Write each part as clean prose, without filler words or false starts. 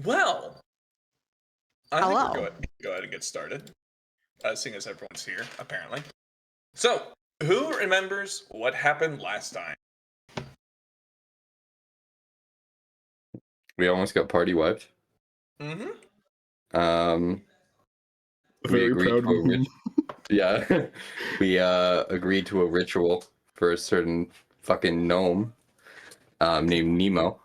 Well, I think Hello. we're go ahead and get started, seeing as everyone's here, apparently. So, who remembers what happened last time? We almost got party wiped. Mm-hmm. We Very agreed proud to a meme. yeah. We agreed to a ritual for a certain fucking gnome named Nemo.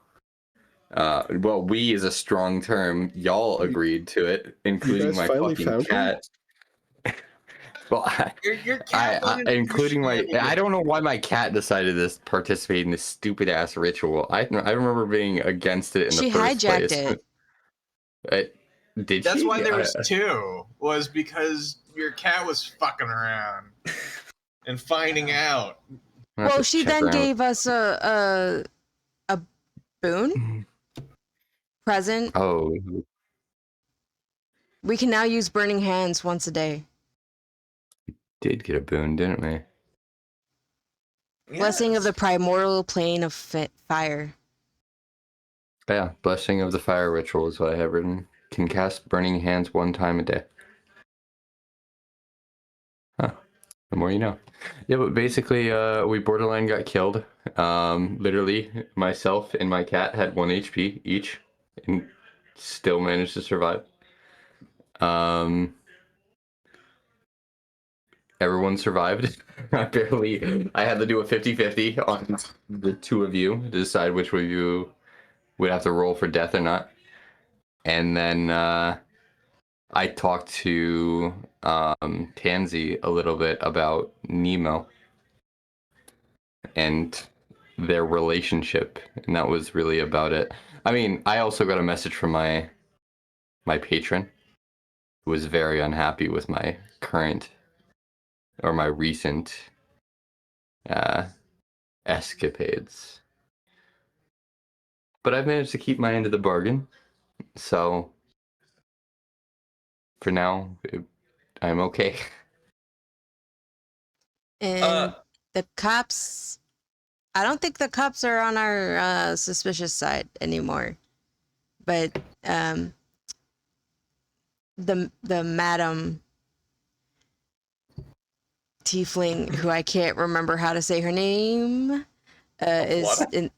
Well, we is a strong term. Y'all agreed to it, including guys my finally fucking found him? cat. Well, Your cat wanted to do including my, I shenanigans. don't know why my cat decided to participate in this stupid ass ritual. I remember being against it in She the first hijacked place. it. Did That's she? why there was two. Was because your cat was fucking around and finding out. Well, she then gave us a boon present. Oh, We can now use burning hands once a day. did get a boon, didn't we? Blessing of the Yes. primordial plane of fire. Yeah, blessing of the fire ritual is what I have written. Can cast burning hands 1 time a day. Huh. The more you know. Yeah, but basically, we borderline got killed. Literally, myself and my cat had 1 HP each, and still managed to survive. Everyone survived. I had to do a 50-50 on the two of you to decide which of you would have to roll for death or not. And then I talked to Tansy a little bit about Nemo and their relationship, and that was really about it. I mean, I also got a message from my patron, who was very unhappy with my current or my recent escapades. But I've managed to keep my end of the bargain, so for now, I'm okay. And the cops, I don't think the cops are on our suspicious side anymore. But the madam tiefling, who I can't remember how to say her name, is in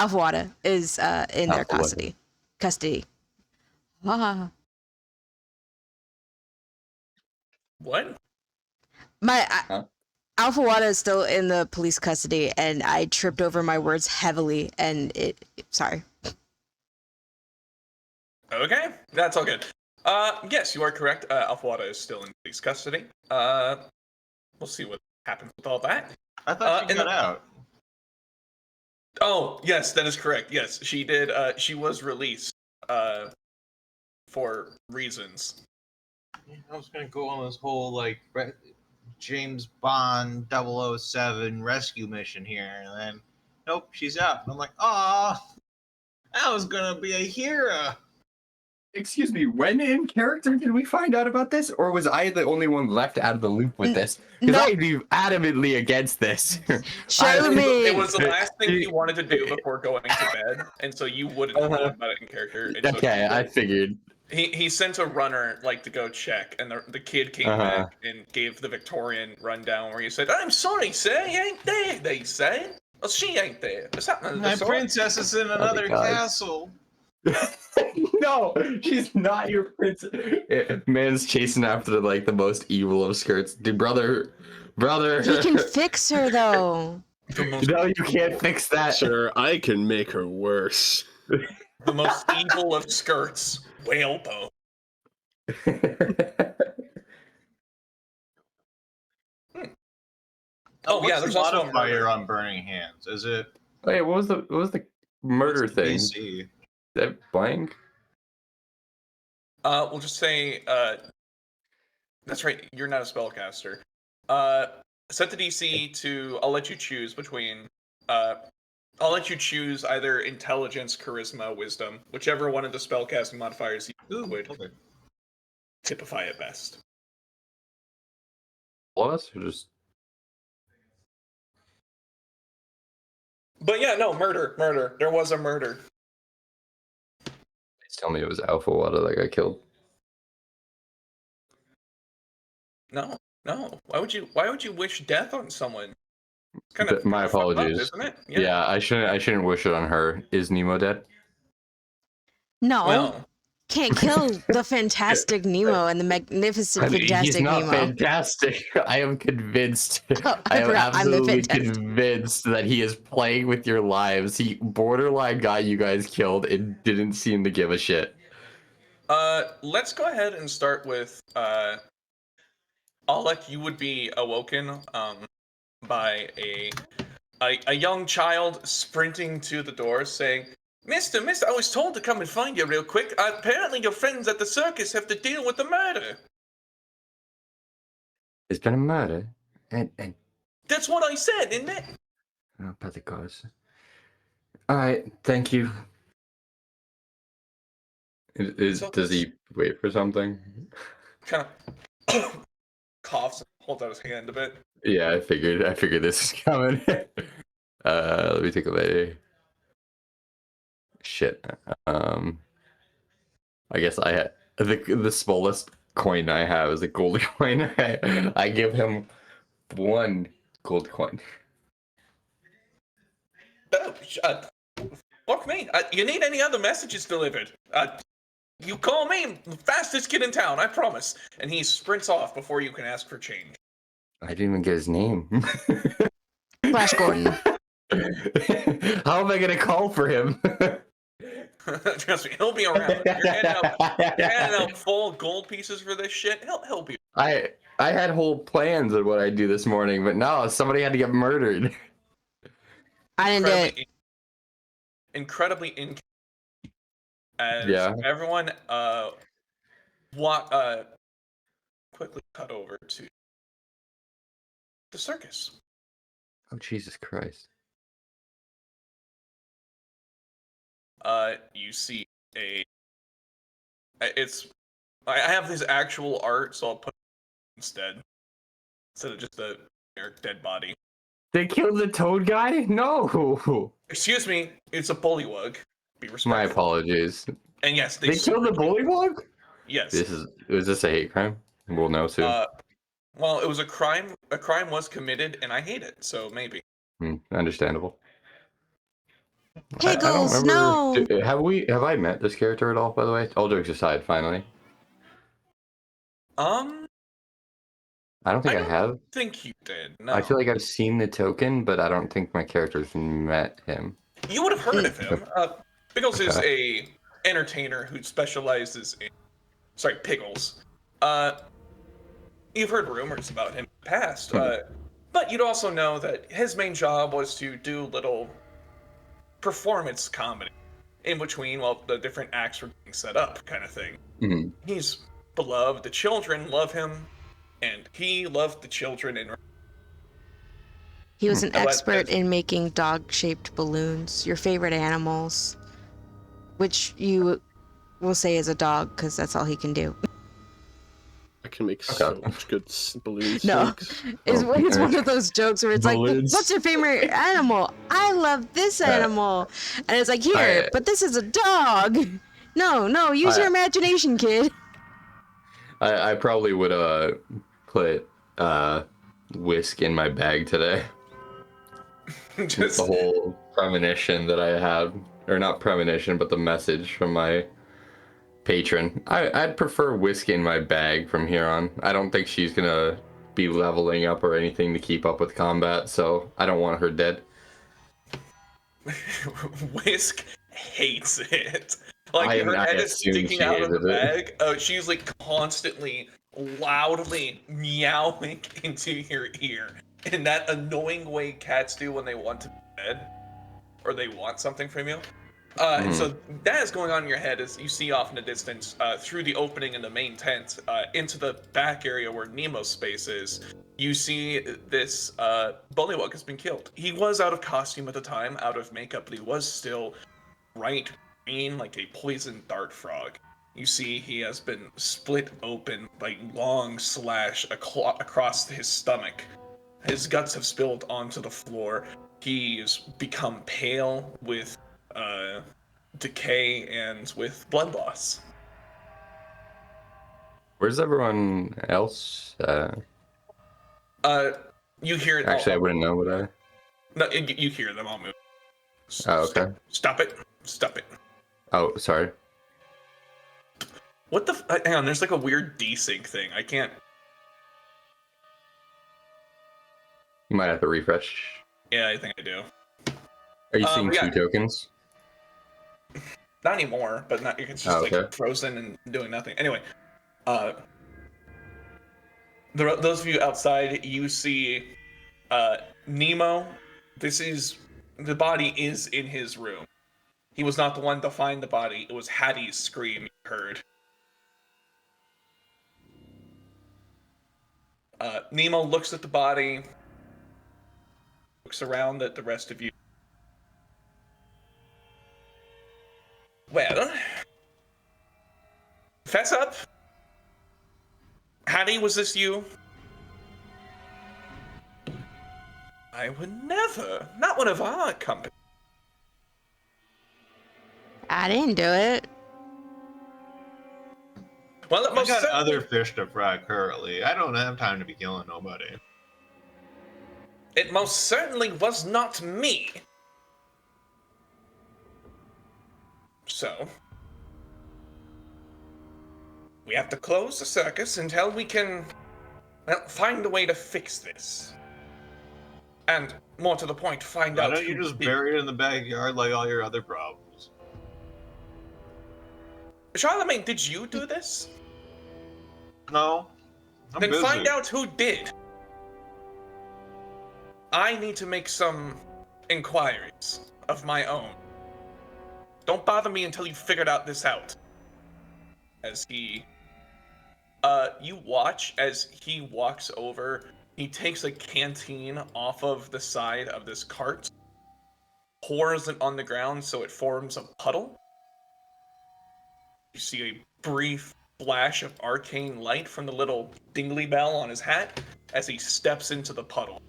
Afwada is in their Alpha custody. Ah. What? Alpha Wada is still in the police custody, and I tripped over my words heavily, and sorry. Okay, that's all good. Yes, you are correct. Alfawada is still in police custody. We'll see what happens with all that. I thought she got out. Oh, yes, that is correct. Yes, she did. She was released for reasons. I was gonna go on this whole like James Bond 007 rescue mission here, and then nope, she's out. And I'm like, ah, I was gonna be a hero. Excuse me, when in character did we find out about this? Or was I the only one left out of the loop with this? Because No. I'd be adamantly against this. Charlemagne! It was the last thing you wanted to do before going to bed, and so you wouldn't have known about it in character. And Okay, so I figured. He sent a runner to go check, and the kid came back and gave the Victorian rundown where he said, "I'm sorry, sir, he ain't there." They said, "Well, she ain't there. There's something of the My sort." princess is in another castle. No, she's not your princess. Man's chasing after like the most evil of skirts. Dude, brother. He can fix her though. No, you can't fix that. Sure, I can make her worse. The most evil of skirts, whalebone. Oh yeah, there's also a modifier on Burning Hands. Is it? Wait, what was the murder thing? DC? Is that blank? We'll just say, that's right, you're not a spellcaster. Set the DC to, I'll let you choose between, I'll let you choose either intelligence, charisma, wisdom, whichever one of the spellcasting modifiers you would typify it best. All of us or just... But yeah, no, murder. There was a murder. Tell me it was Alpha Water that got killed. No, no. Why would you wish death on someone? It's kind of My fucked up, apologies. isn't it? Yeah, I shouldn't wish it on her. Is Nemo dead? No, Well, can't kill the Fantastic Nemo and the Magnificent He's Fantastic not Nemo. fantastic. I am convinced. Oh, I I am forgot. I'm the absolutely Fantastic. convinced that he is playing with your lives. He borderline got you guys killed and didn't seem to give a shit. let's go ahead and start with Alec. You would be awoken by a young child sprinting to the door saying, Mister, I was told to come and find you real quick. Apparently your friends at the circus have to deal with the murder. There's been a murder, and That's what I said, isn't it? oh, by the gods. All right, thank you. So Does he wait for something? kind of coughs and holds out his hand a bit. Yeah, I figured this is coming. Let me take a look. Shit. I guess I had the smallest coin I have is a gold coin. I give him 1 gold coin. Oh, fuck me. You need any other messages delivered? You call me, fastest kid in town, I promise. And he sprints off before you can ask for change. I didn't even get his name. Flash Gordon. How am I gonna call for him? Trust me, he'll be around. You're handing out full gold pieces for this shit. He'll be. I had whole plans of what I'd do this morning, but no, somebody had to get murdered. I didn't do it. Incredibly as Yeah. everyone quickly cut over to the circus. Oh Jesus Christ! You see I have this actual art, so I'll put it instead of just a dead body. They killed the toad guy? No. Excuse me, it's a bullywug. Be respectful. My apologies. And yes, They killed the bullywug? Yes. Was this a hate crime? We'll know soon. Well, it was a crime. A crime was committed, and I hate it. So maybe. Understandable. Pickles, no. Have I met this character at all? By the way, all jokes aside, finally. I don't think I have. Think you did. No. I feel like I've seen the token, but I don't think my character's met him. You would have heard of him. Pickles is a entertainer who specializes in. Sorry, Pickles. You've heard rumors about him in the past, but you'd also know that his main job was to do little performance comedy in between while the different acts were being set up, kind of thing. Mm-hmm. He's beloved. The children love him, and he loved the children. And He was an expert in making dog-shaped balloons, your favorite animals, which you will say is a dog because that's all he can do. I can make so much good balloon No, snakes. it's one of those jokes where it's Balloons. like, what's your favorite animal? I love this animal. And it's like, here, but this is a dog. No, use your imagination, kid. I probably would put whisk in my bag today. just The whole premonition that I had, or not premonition, but the message from my patron. I'd prefer whiskey in my bag from here on. I don't think she's gonna be leveling up or anything to keep up with combat, so I don't want her dead. Whisk hates it. Like her head is sticking out of the bag. She's like constantly, loudly meowing into your ear in that annoying way cats do when they want to be fed or they want something from you. And so that is going on in your head as you see off in the distance through the opening in the main tent into the back area where Nemo's space is. You see this bullywug has been killed. He was out of costume at the time, out of makeup, but he was still bright green like a poisoned dart frog. You see he has been split open by long slash across his stomach. His guts have spilled onto the floor. He's become pale with decay and with blood loss. Where's everyone else? You hear it. Actually, I wouldn't know, would I? No, you hear them all move. Oh, okay. Stop it! Stop it! Oh, sorry. What the? Hang on. There's like a weird desync thing. I can't. You might have to refresh. Yeah, I think I do. Are you seeing yeah. 2 tokens? Not anymore, but not. It's just okay. like frozen and doing nothing. Anyway, those of you outside, you see Nemo. The body is in his room. He was not the one to find the body. It was Hattie's scream you heard. Nemo looks at the body, looks around at the rest of you. Well, fess up. Hattie, was this you? I would never. Not one of our company. I didn't do it. Well, it I most got certainly, other fish to fry currently. I don't have time to be killing nobody. it most certainly was not me. So, we have to close the circus until we can, well, find a way to fix this. And, more to the point, find Why out don't you who just did- bury it in the backyard like all your other problems? Charlemagne, did you do this? No. I'm Then busy. find out who did. I need to make some inquiries of my own. Don't bother me until you figured out this out. As he, you watch as he walks over. He takes a canteen off of the side of this cart, pours it on the ground so it forms a puddle. You see a brief flash of arcane light from the little dingly bell on his hat as he steps into the puddle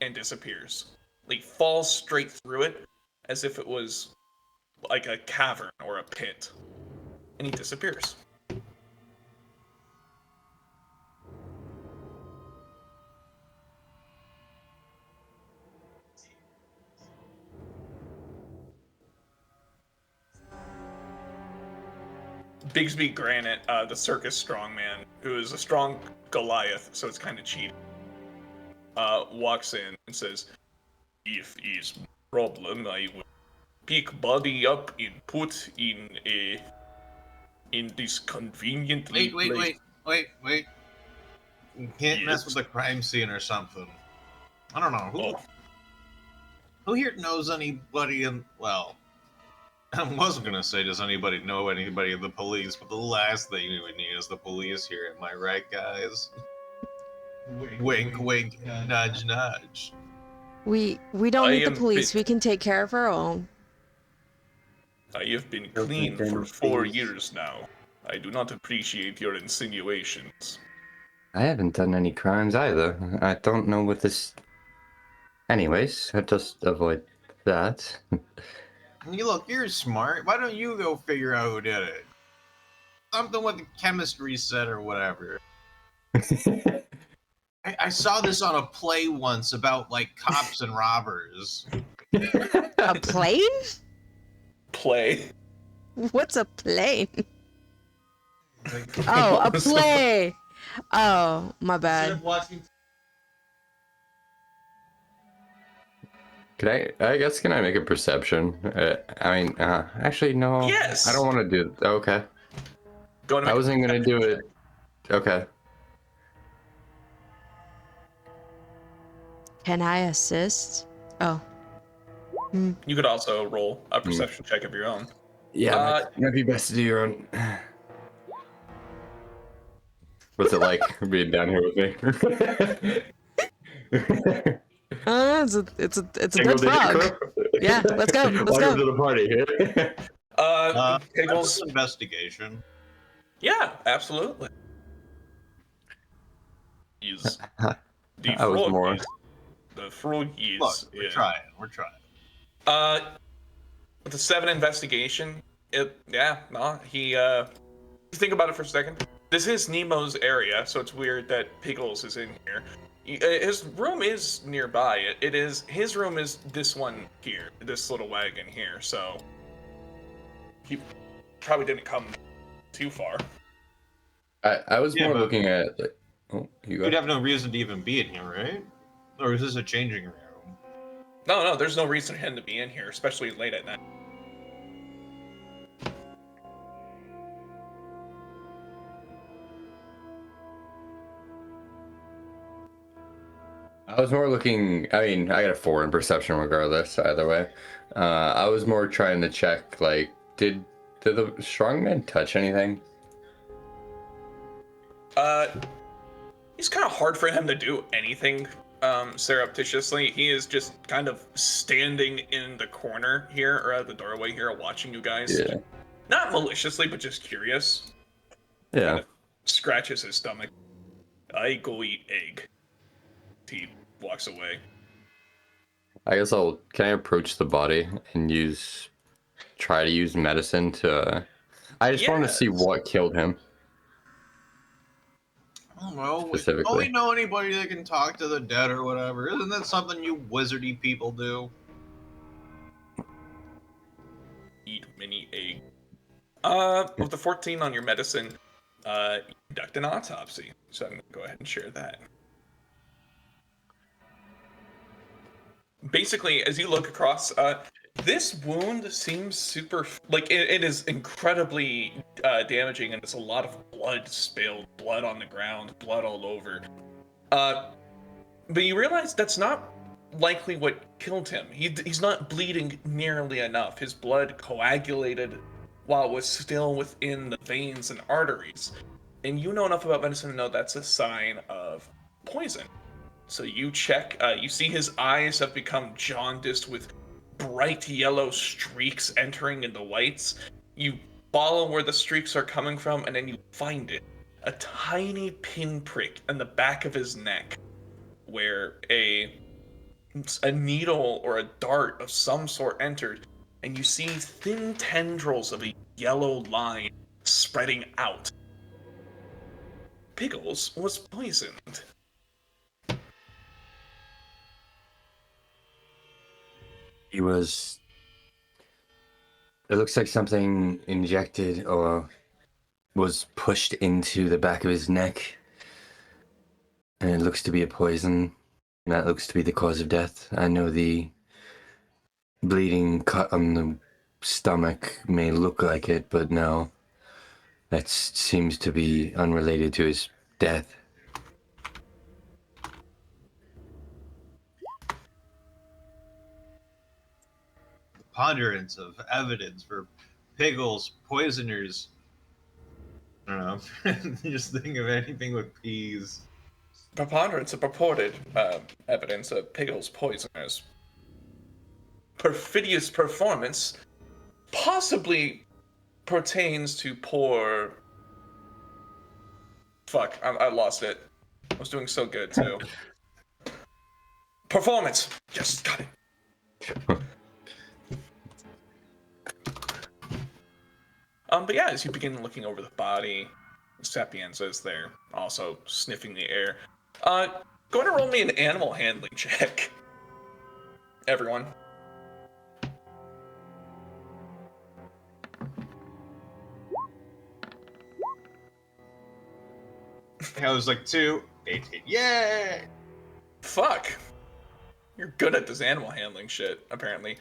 and disappears. He falls straight through it as if it was like a cavern or a pit, and he disappears. Bigsby Granite, the circus strongman, who is a strong Goliath, so it's kind of cheating, walks in and says, "If is problem, I will pick body up and put in this convenient Wait. place." You can't mess Yes. with the crime scene or something. I don't know. Who here knows anybody in, well, I wasn't going to say, does anybody know anybody in the police, but the last thing we need is the police here. Am I right, guys? Wink, wink, nudge, nudge. We don't I need the am police. bit- We can take care of our own. I have been Don't clean think for any 4 things- years now. I do not appreciate your insinuations. I haven't done any crimes either. I don't know what this... Anyways, I'll just avoid that. You look, you're smart. Why don't you go figure out who did it? Something with the chemistry set or whatever. I saw this on a play once about, like, cops and robbers. A plane? Play. What's a plane? Oh, a play. Oh, my bad. Can I make a perception? Actually, no. Yes! I don't want to do... Okay. Go I wasn't going to do it. Okay. Can I assist? Oh. You could also roll a perception check of your own. Yeah, might be best to do your own. What's it like being down here with me? It's a good frog. Yeah, let's go. Let's Welcome go. to the party. Pickles. Investigation. Yeah, absolutely. Is the I was more. frog is Look, we're trying. uh with a 7 investigation, he think about it for a second. This is Nemo's area, so it's weird that Pickles is in here. His room is nearby. His room is this one here, this little wagon here, so he probably didn't come too far. I was more but looking at. You go. You'd have no reason to even be in here, right? Or is this a changing room? No, there's no reason for him to be in here, especially late at night. I was more looking. I mean, I got a 4 in perception regardless. Either way, I was more trying to check. Like, did the strongman touch anything? It's kind of hard for him to do anything surreptitiously. He is just kind of standing in the corner here, or at the doorway here, watching you guys. Yeah. Not maliciously, but just curious. Yeah. Kind of scratches his stomach. I go eat egg. He walks away. I guess can I approach the body and try to use medicine to. I just want to see what killed him. I don't know. Specifically. Don't we know anybody that can talk to the dead or whatever? Isn't that something you wizardy people do? Eat mini egg. With the 14 on your medicine, you conduct an autopsy. So I'm gonna go ahead and share that. Basically, as you look across, this wound seems super, like, it is incredibly damaging, and there's a lot of blood spilled, blood on the ground, blood all over. But you realize that's not likely what killed him. He's not bleeding nearly enough. His blood coagulated while it was still within the veins and arteries. And you know enough about medicine to know that's a sign of poison. So you check, you see his eyes have become jaundiced with bright yellow streaks entering into whites. You follow where the streaks are coming from, and then you find it. A tiny pinprick in the back of his neck, where a needle or a dart of some sort entered, and you see thin tendrils of a yellow line spreading out. Pickles was poisoned. He was. It looks like something injected or was pushed into the back of his neck. And it looks to be a poison. That looks to be the cause of death. I know the bleeding cut on the stomach may look like it, but no. That seems to be unrelated to his death. Preponderance of evidence for Piggles poisoners. I don't know. Just think of anything with peas. Preponderance of purported evidence of Pickles poisoners. Perfidious performance possibly pertains to poor. Fuck, I lost it. I was doing so good too. Performance. Yes, got it. But yeah, as you begin looking over the body, Sapienza is there, also sniffing the air. Go ahead and roll me an animal handling check. Everyone. I was like 2, 18. Yay! Fuck. You're good at this animal handling shit, apparently.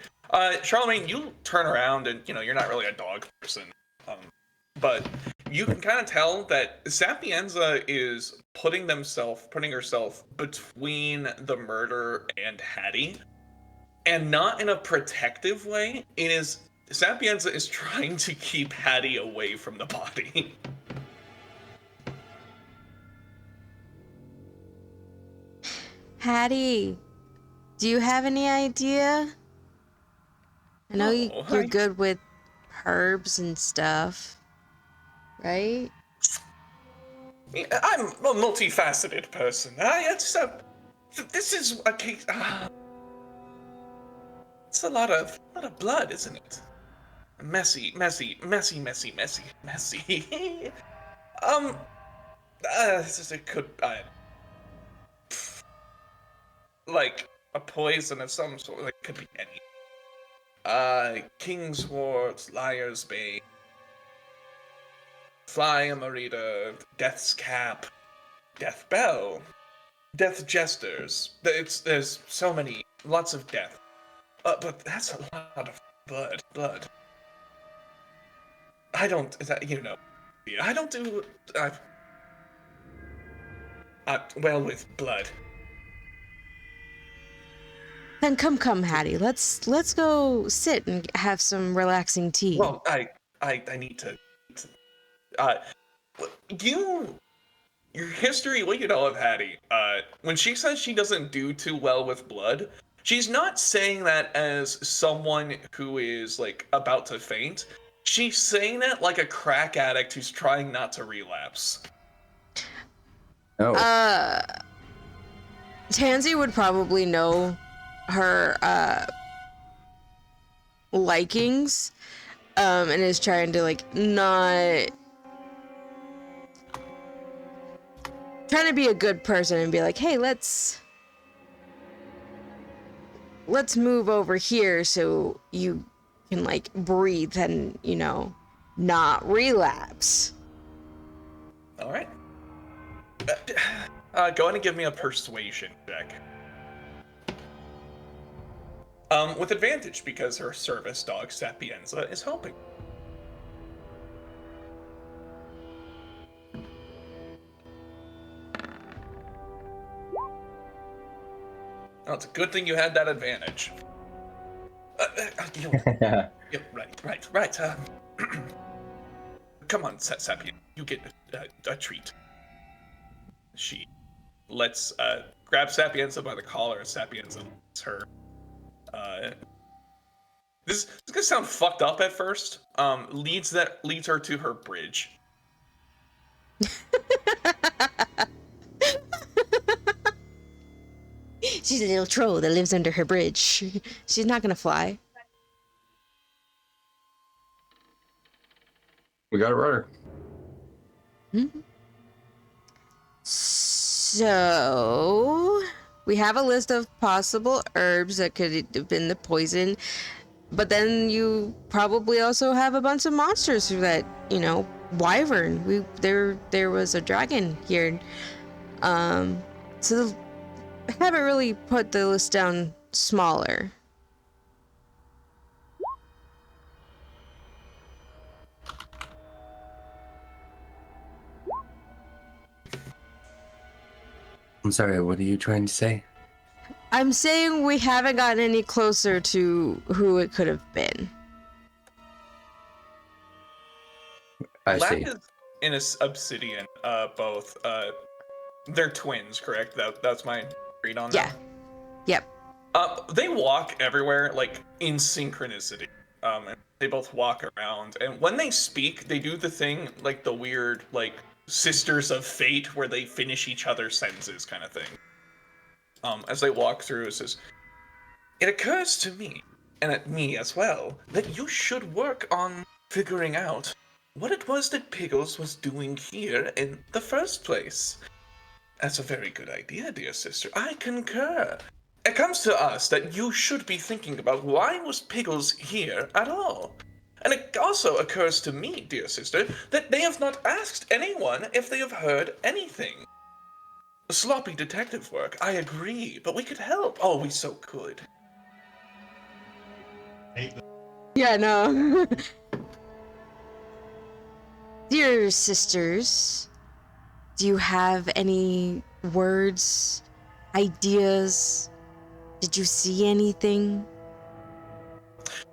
Charlemagne, you turn around and, you're not really a dog person. But you can kind of tell that Sapienza is putting herself between the murder and Hattie. And not in a protective way. Sapienza is trying to keep Hattie away from the body. Hattie, do you have any idea? I know you're good with herbs and stuff, right? I'm a multifaceted person. This is a case. It's a lot of blood, isn't it? Messy. This is a could like a poison of some sort. Like could be any. Kingswort, Liar's Bane, Fly Amarita, Death's Cap, Death Bell, Death Jesters. There's so many, lots of death. But that's a lot of blood. I don't, I don't do well with blood. Then come, Hattie. Let's go sit and have some relaxing tea. Well, I need to. Your history, what you know of Hattie, when she says she doesn't do too well with blood, she's not saying that as someone who is, like, about to faint. She's saying that like a crack addict who's trying not to relapse. Oh. Tansy would probably know her likings, and is trying to like not trying to be a good person and be like, hey, let's move over here so you can like breathe and, you know, not relapse. All right. Go ahead and give me a persuasion check. With advantage because her service dog Sapienza is helping. Oh, it's a good thing you had that advantage. Right. Come on, Sapien. You get a treat. She lets grab Sapienza by the collar. Sapienza lets her. This is gonna sound fucked up at first. Leads her to her bridge. She's a little troll that lives under her bridge. She's not gonna fly. We got a rudder. So we have a list of possible herbs that could have been the poison, but then you probably also have a bunch of monsters that, you know, wyvern. There was a dragon here. So haven't really put the list down smaller. I'm sorry, what are you trying to say? I'm saying we haven't gotten any closer to who it could have been. I see. Lapis and Obsidian, both, they're twins, correct? That's my read on that? Yeah. Yep. They walk everywhere, like, in synchronicity. And they both walk around, and when they speak, they do the thing, like, the weird, like, Sisters of Fate, where they finish each other's sentences kind of thing. As they walk through, it says, "It occurs to me, and at me as well, that you should work on figuring out what it was that Piggles was doing here in the first place." That's a very good idea, dear sister. I concur. It comes to us that you should be thinking about why was Piggles here at all. And it also occurs to me, dear sister, that they have not asked anyone if they have heard anything. Sloppy detective work, I agree, but we could help. Oh, we so could. Yeah, no. Dear sisters, do you have any words, ideas? Did you see anything?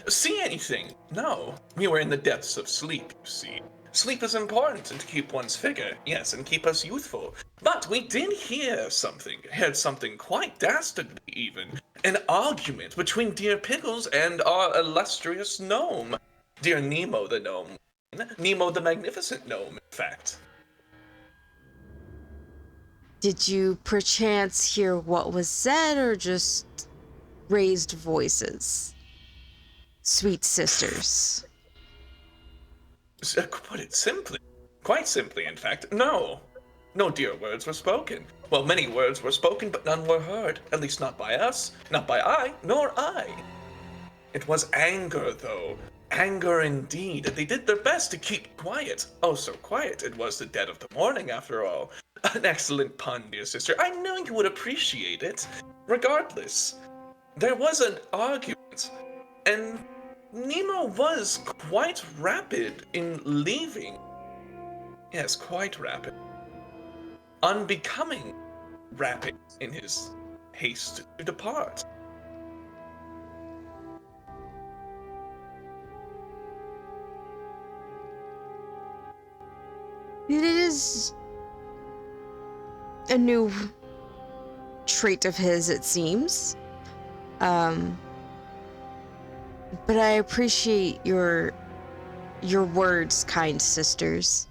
See anything? No. We were in the depths of sleep, you see. Sleep is important to keep one's figure, yes, and keep us youthful. But we did heard something quite dastardly even. An argument between dear Pickles and our illustrious gnome. Dear Nemo the gnome. Nemo the magnificent gnome, in fact. Did you perchance hear what was said, or just raised voices? Sweet sisters. Put it simply, quite simply, in fact, no. No dear words were spoken. Well, many words were spoken, but none were heard. At least not by us, not by I, nor I. It was anger, though. Anger indeed. They did their best to keep quiet. Oh, so quiet. It was the dead of the morning, after all. An excellent pun, dear sister. I knew you would appreciate it. Regardless, there was an argument, and Nemo was quite rapid in leaving. Yes, quite rapid. Unbecoming rapid in his haste to depart. It is a new trait of his, it seems. But I appreciate your words, kind sisters.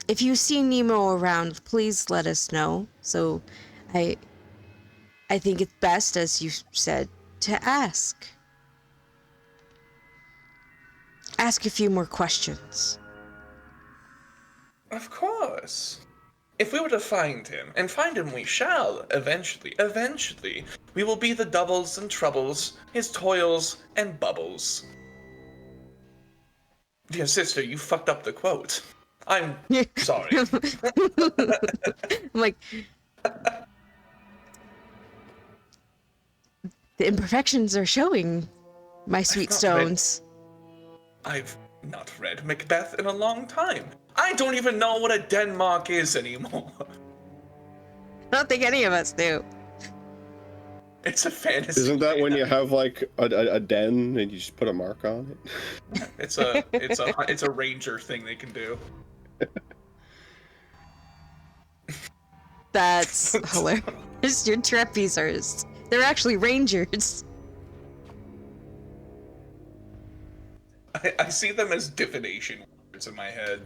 If you see Nemo around, please let us know. So I think it's best, as you said, to ask. Ask a few more questions. Of course. If we were to find him, and find him we shall, eventually, we will be the doubles and troubles, his toils and bubbles. Dear sister, you fucked up the quote. I'm sorry. I'm like, the imperfections are showing, my sweet not stones. I've not read Macbeth in a long time. I don't even know what a Denmark is anymore. I don't think any of us do. It's a fantasy. Isn't that when land. you have like a den and you just put a mark on it? It's a ranger thing they can do. That's hilarious. Your trapezers. They're actually rangers. I see them as divination words in my head.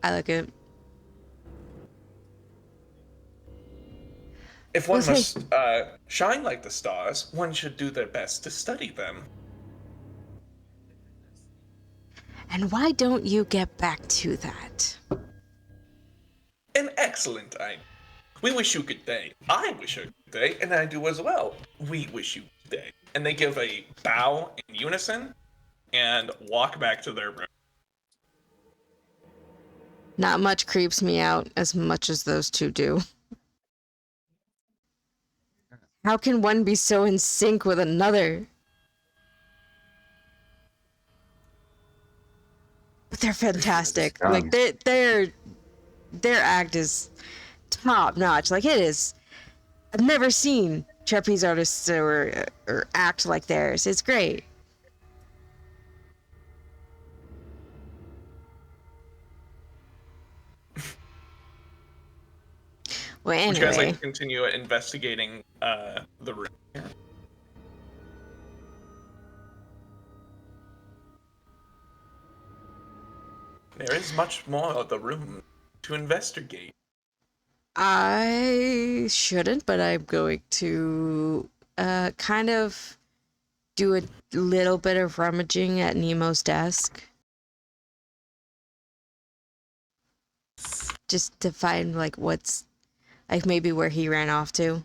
I like it. If one Okay. must shine like the stars, one should do their best to study them. And why don't you get back to that? An excellent idea. We wish you good day. I wish you good day, and I do as well. We wish you good day. And they give a bow in unison and walk back to their room. Not much creeps me out as much as those two do. How can one be so in sync with another? But they're fantastic. Like their act is top notch. Like it is. I've never seen trapeze artists or act like theirs. It's great. Well, Would you guys like anyway, to continue investigating the room? Yeah. There is much more of the room to investigate. I shouldn't, but I'm going to kind of do a little bit of rummaging at Nemo's desk. Just to find like what's like maybe where he ran off to.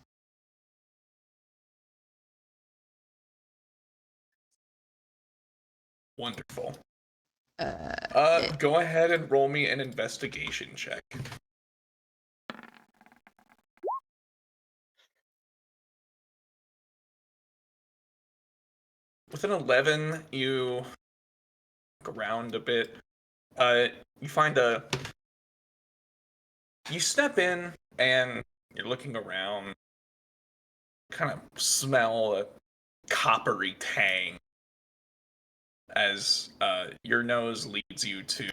Wonderful. Go ahead and roll me an investigation check. With an 11, you look around a bit. You find you step in and you're looking around, kind of smell a coppery tang as your nose leads you to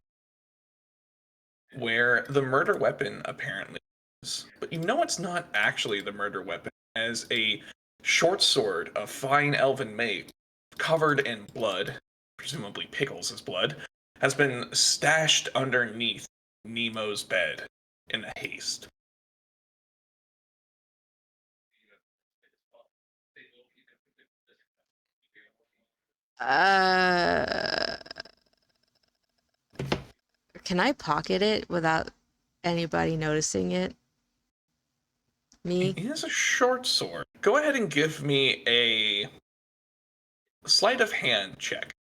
where the murder weapon apparently is. But you know it's not actually the murder weapon, as a short sword of fine elven make, covered in blood, presumably Pickles' blood, has been stashed underneath Nemo's bed in haste. Uh, can I pocket it without anybody noticing it? Me? It is a short sword. Go ahead and give me a sleight of hand check.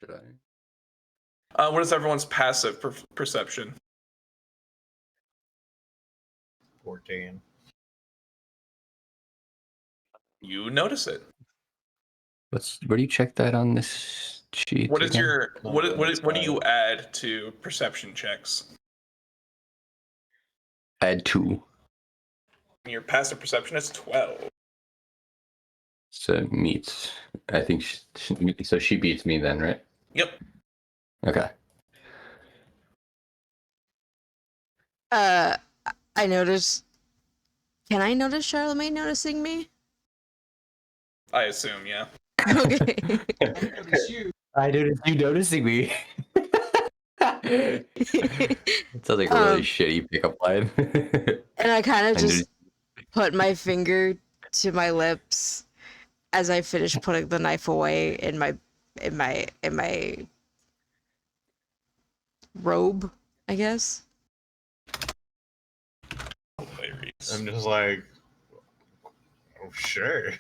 Should I? What is everyone's passive perception? 14. You notice it. Where do you check that on this sheet? What is again? your Oh, what do that's you add to perception checks? Add 2. Your passive perception is 12. So it meets. I think so. She beats me then, right? Yep. Okay. I notice. Can I notice Charlemagne noticing me? I assume, yeah. Okay. I noticed you noticing me. It sounds like a really shitty pickup line. And I kind of I just put my finger to my lips as I finish putting the knife away in my robe, I guess. Hilarious. I'm just like, oh, sure.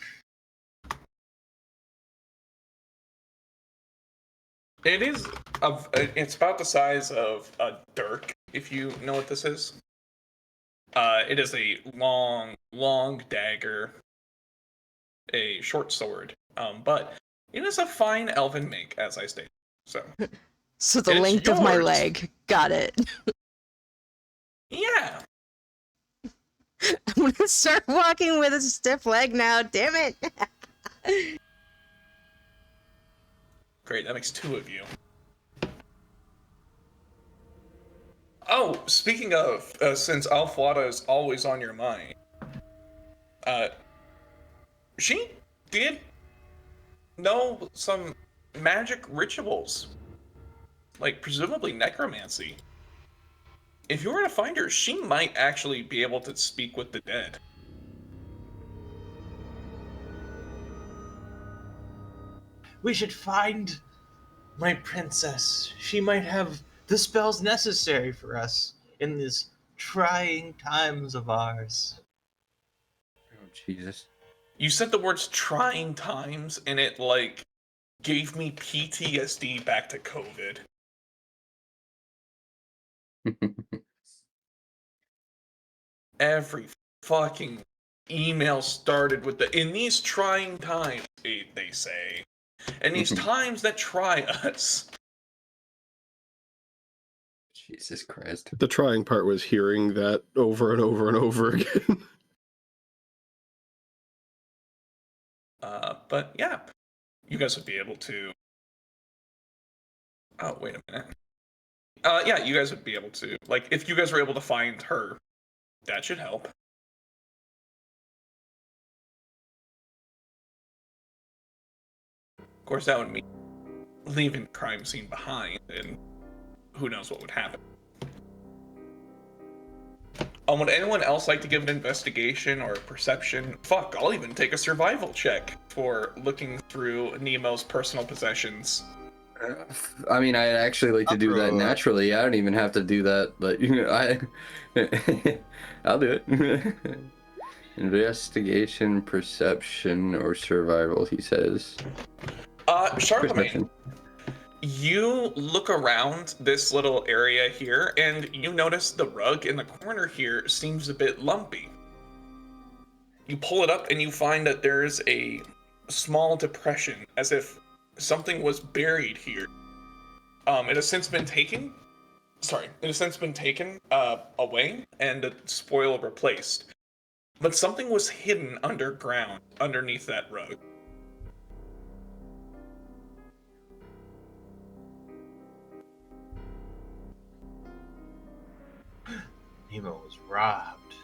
It is it's about the size of a dirk, if you know what this is. It is a long dagger, a short sword. But it is a fine elven make, as I stated. So So the It's length of my yours. leg. Got it. yeah. I'm gonna start walking with a stiff leg now. Damn it. Great, that makes 2 of you. Oh, speaking of, since Alfwada is always on your mind, she did know some magic rituals, like presumably necromancy. If you were to find her, she might actually be able to speak with the dead. We should find my princess. She might have the spells necessary for us in these trying times of ours. Oh, Jesus. You said the words trying times, and it, like, gave me PTSD back to COVID. Every fucking email started with in these trying times, they say. And these times that try us. Jesus Christ. The trying part was hearing that over and over and over again. But yeah, you guys would be able to. Oh, wait a minute. Yeah, you guys would be able to. Like, if you guys were able to find her, that should help. Of course, that would mean leaving the crime scene behind, and who knows what would happen. Would anyone else like to give an investigation or a perception? Fuck, I'll even take a survival check for looking through Nemo's personal possessions. I mean, I'd actually like to do that Approve. naturally. I don't even have to do that, but I'll do it. Investigation, perception, or survival, he says. Charlemagne, Perception. you look around this little area here, and you notice the rug in the corner here seems a bit lumpy. You pull it up, and you find that there's a small depression, as if something was buried here. It has since been taken. Sorry, it has since been taken away, and the spoil replaced. But something was hidden underground, underneath that rug. Nemo was robbed.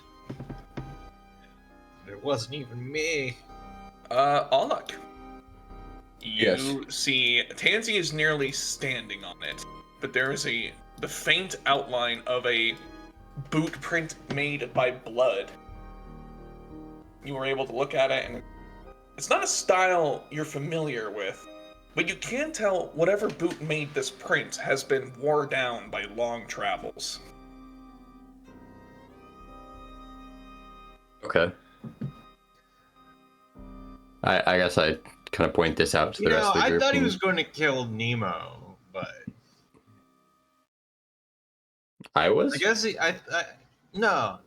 It wasn't even me. Alok. Yes. You see Tansy is nearly standing on it, but there is the faint outline of a boot print made by blood you were able to look at it, and it's not a style you're familiar with, but you can tell whatever boot made this print has been worn down by long travels. Okay. I guess I kind of point this out to the rest of the I group. thought he was going to kill Nemo, but I was? I guess no.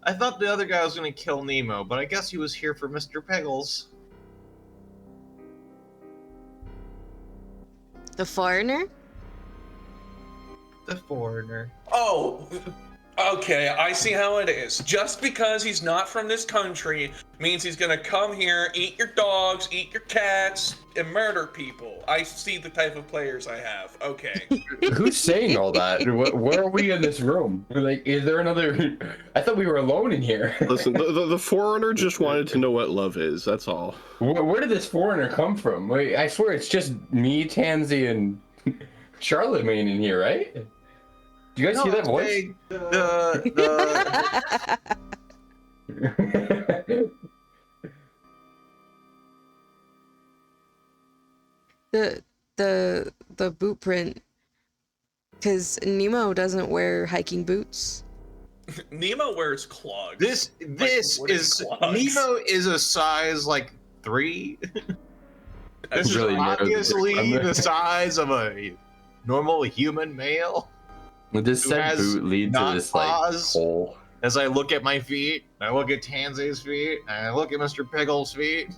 I thought the other guy was going to kill Nemo, but I guess he was here for Mr. Pickles. The foreigner? The foreigner. Oh, okay, I see how it is. Just because he's not from this country means he's gonna come here, eat your dogs, eat your cats, and murder people. I see the type of players I have. Okay. Who's saying all that? Where are we in this room? Like, is there another? I thought we were alone in here. Listen, the foreigner just wanted to know what love is. That's all. Where did this foreigner come from? Wait, I swear it's just me, Tansy, and Charlemagne in here, right? Do you guys hear that voice? Hey, the boot print, because Nemo doesn't wear hiking boots. Nemo wears clogs. This wooden is clogs. Nemo is a size like 3. This is really narrows the obviously grip. the size of a normal human male. This Who said has boot leads to not this like paws. hole. As I look at my feet, I look at Tansy's feet, and I look at Mr. Pickle's feet.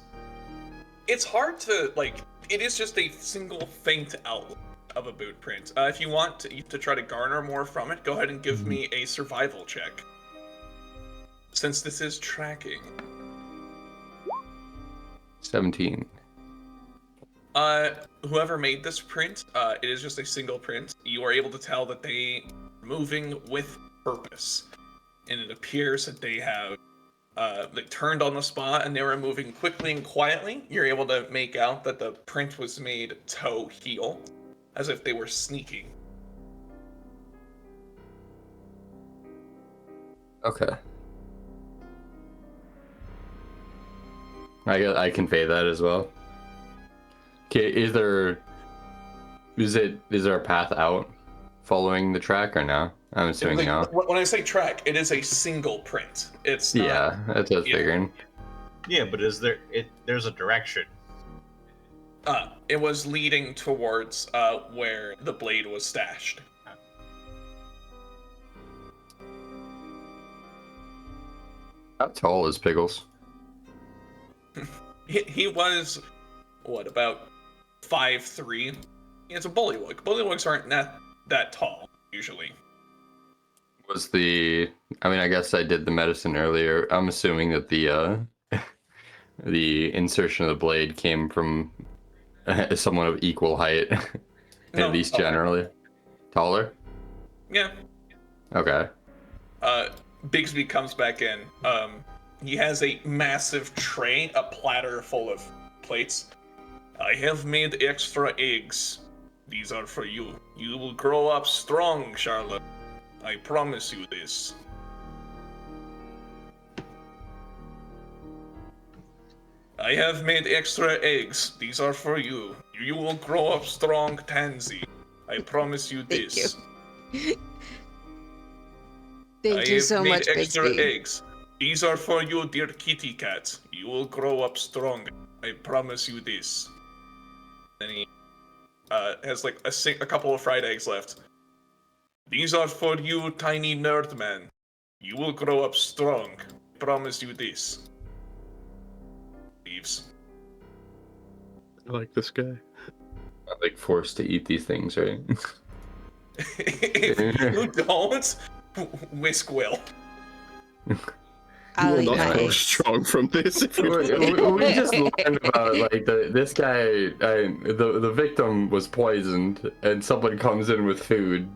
It's hard to, like, it is just a single faint outline of a boot print. If you want to try to garner more from it, go ahead and give me a survival check. Since this is tracking. 17. Whoever made this print, it is just a single print. You are able to tell that they are moving with purpose. And it appears that they have they turned on the spot and they were moving quickly and quietly. You're able to make out that the print was made toe heel, as if they were sneaking. Okay. I convey that as well. Okay, is there a path out following the track or no? I'm assuming no. When I say track, it is a single print. It's not, Yeah, that's what I was figuring. Yeah, but there's a direction. it was leading towards where the blade was stashed. How tall is Pickles? He was, what, about 5'3". It's a bullywug. Bullywugs aren't that tall, usually. I guess I did the medicine earlier. I'm assuming that the insertion of the blade came from someone of equal height, No, at least taller. generally. Taller? Yeah. Okay. Bigsby comes back in. He has a massive tray, a platter full of plates. I have made extra eggs. These are for you. You will grow up strong, Charlotte. I promise you this. I have made extra eggs. These are for you. You will grow up strong, Tansy. I promise you Thank this. Thank you so much, made extra Bixby. eggs. These are for you, dear kitty cat. You will grow up strong. I promise you this. And he has like a couple of fried eggs left. These are for you, tiny nerd man. You will grow up strong. I promise you this. Leaves. I like this guy. I'm like forced to eat these things, right? If you don't, Whisk will. I'll eat You will my not go eggs. strong from this. If you we just learned about like this guy. The victim was poisoned, and someone comes in with food.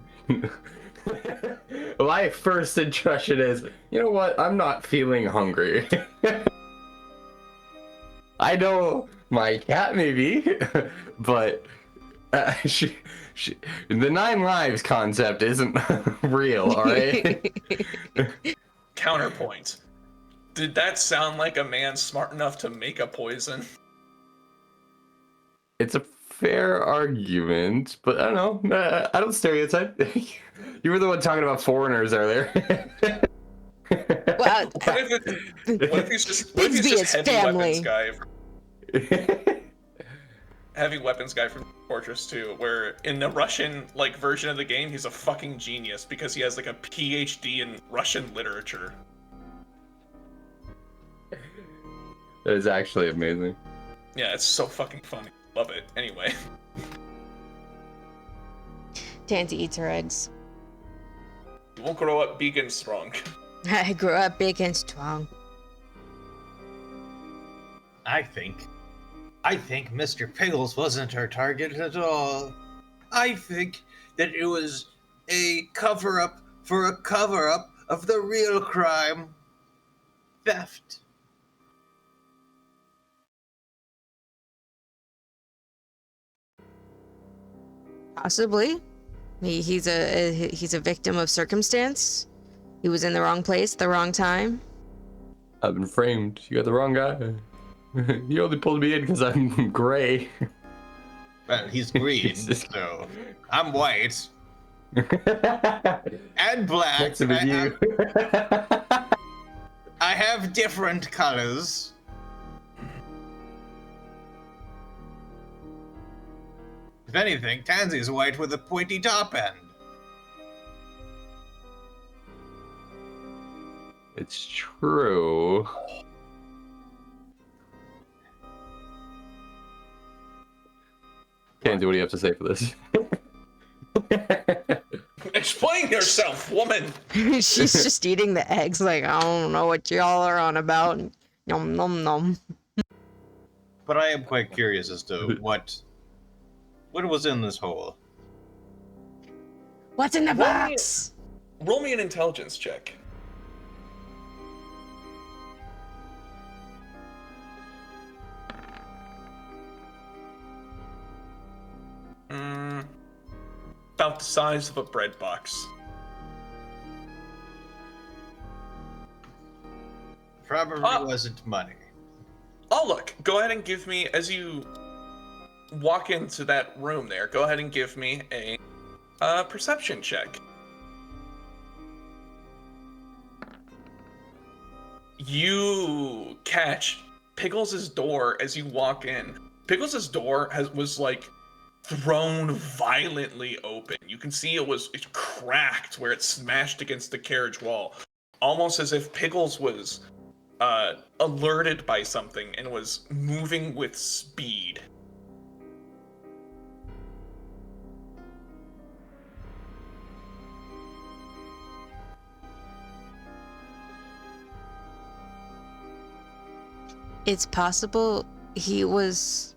My first impression is, you know what? I'm not feeling hungry. I know my cat maybe, but the 9 lives concept isn't real. All right. Counterpoint. Did that sound like a man smart enough to make a poison? It's a fair argument, but I don't know. I don't stereotype. You were the one talking about foreigners earlier. Well, What if he's just Bigsby is heavy family. weapons guy? Heavy weapons guy from Fortress 2, where in the Russian version of the game, he's a fucking genius because he has like a PhD in Russian literature. That is actually amazing. Yeah, it's so fucking funny. Love it. Anyway. Tansy eats her eggs. You won't grow up big and strong. I grew up big and strong. I think Mr. Piggles wasn't our target at all. I think that it was a cover-up for a cover-up of the real crime. Theft. Possibly. He's a victim of circumstance. He was in the wrong place at the wrong time. I've been framed. You got the wrong guy. You only pulled me in because I'm gray. Well, he's green, so I'm white. And black. Next to you. I have different colors. If anything, Tansy's white with a pointy top end. It's true. Can't do what do you have to say for this. Explain yourself, woman! She's just eating the eggs like, I don't know what y'all are on about. Nom nom nom. But I am quite curious as to what was in this hole. What's in the box? Roll me an intelligence check. About the size of a bread box. Probably wasn't money. Oh, look. Go ahead and give me, as you walk into that room there, go ahead and give me a perception check. You catch Piggles' door as you walk in. Piggles' door was thrown violently open. You can see it cracked where it smashed against the carriage wall, almost as if Piggles was alerted by something and was moving with speed. It's possible he was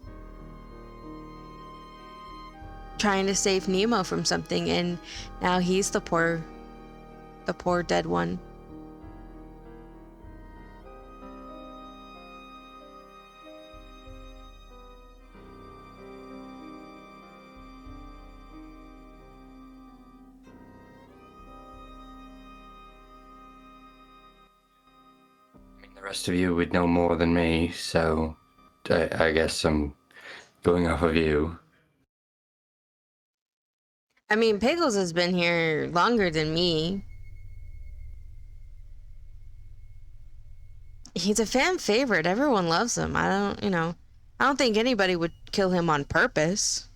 trying to save Nemo from something, and now he's the poor dead one. The rest of you would know more than me, so I guess I'm going off of you. I mean, Piggles has been here longer than me. He's a fan favorite. Everyone loves him. I don't think anybody would kill him on purpose.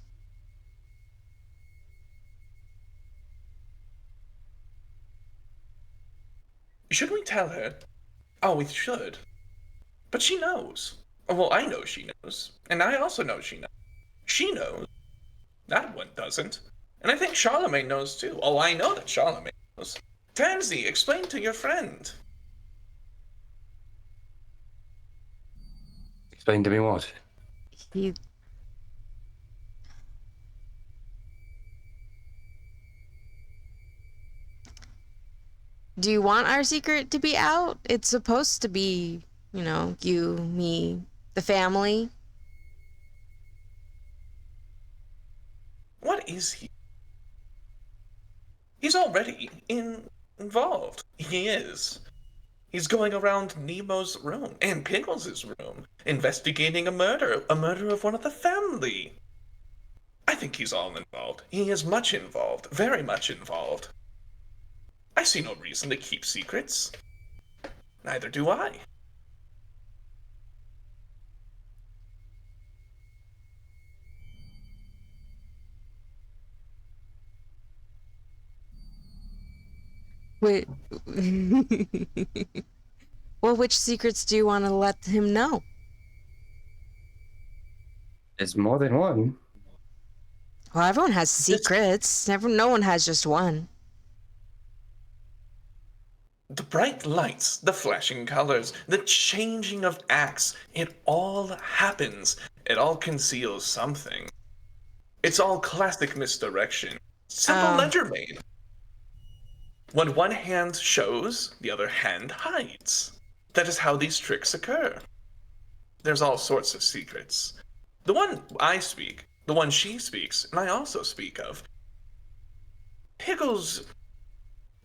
Should we tell her? Oh, we should. But she knows. Well, I know she knows. And I also know she knows. She knows. That one doesn't. And I think Charlemagne knows too. Oh, I know that Charlemagne knows. Tansy, explain to your friend. Explain to me what? Do you want our secret to be out? It's supposed to be, you, me, the family. What is he? He's already involved. He is. He's going around Nemo's room and Pickles' room, investigating a murder of one of the family. I think he's all involved. He is much involved, very much involved. I see no reason to keep secrets. Neither do I. Wait. Well, which secrets do you want to let him know? There's more than one. Well, everyone has secrets. No one has just one. The bright lights, the flashing colors, the changing of acts, it all happens. It all conceals something. It's all classic misdirection. Simple ledger maid. When one hand shows, the other hand hides. That is how these tricks occur. There's all sorts of secrets. The one I speak, the one she speaks, and I also speak of. Pickles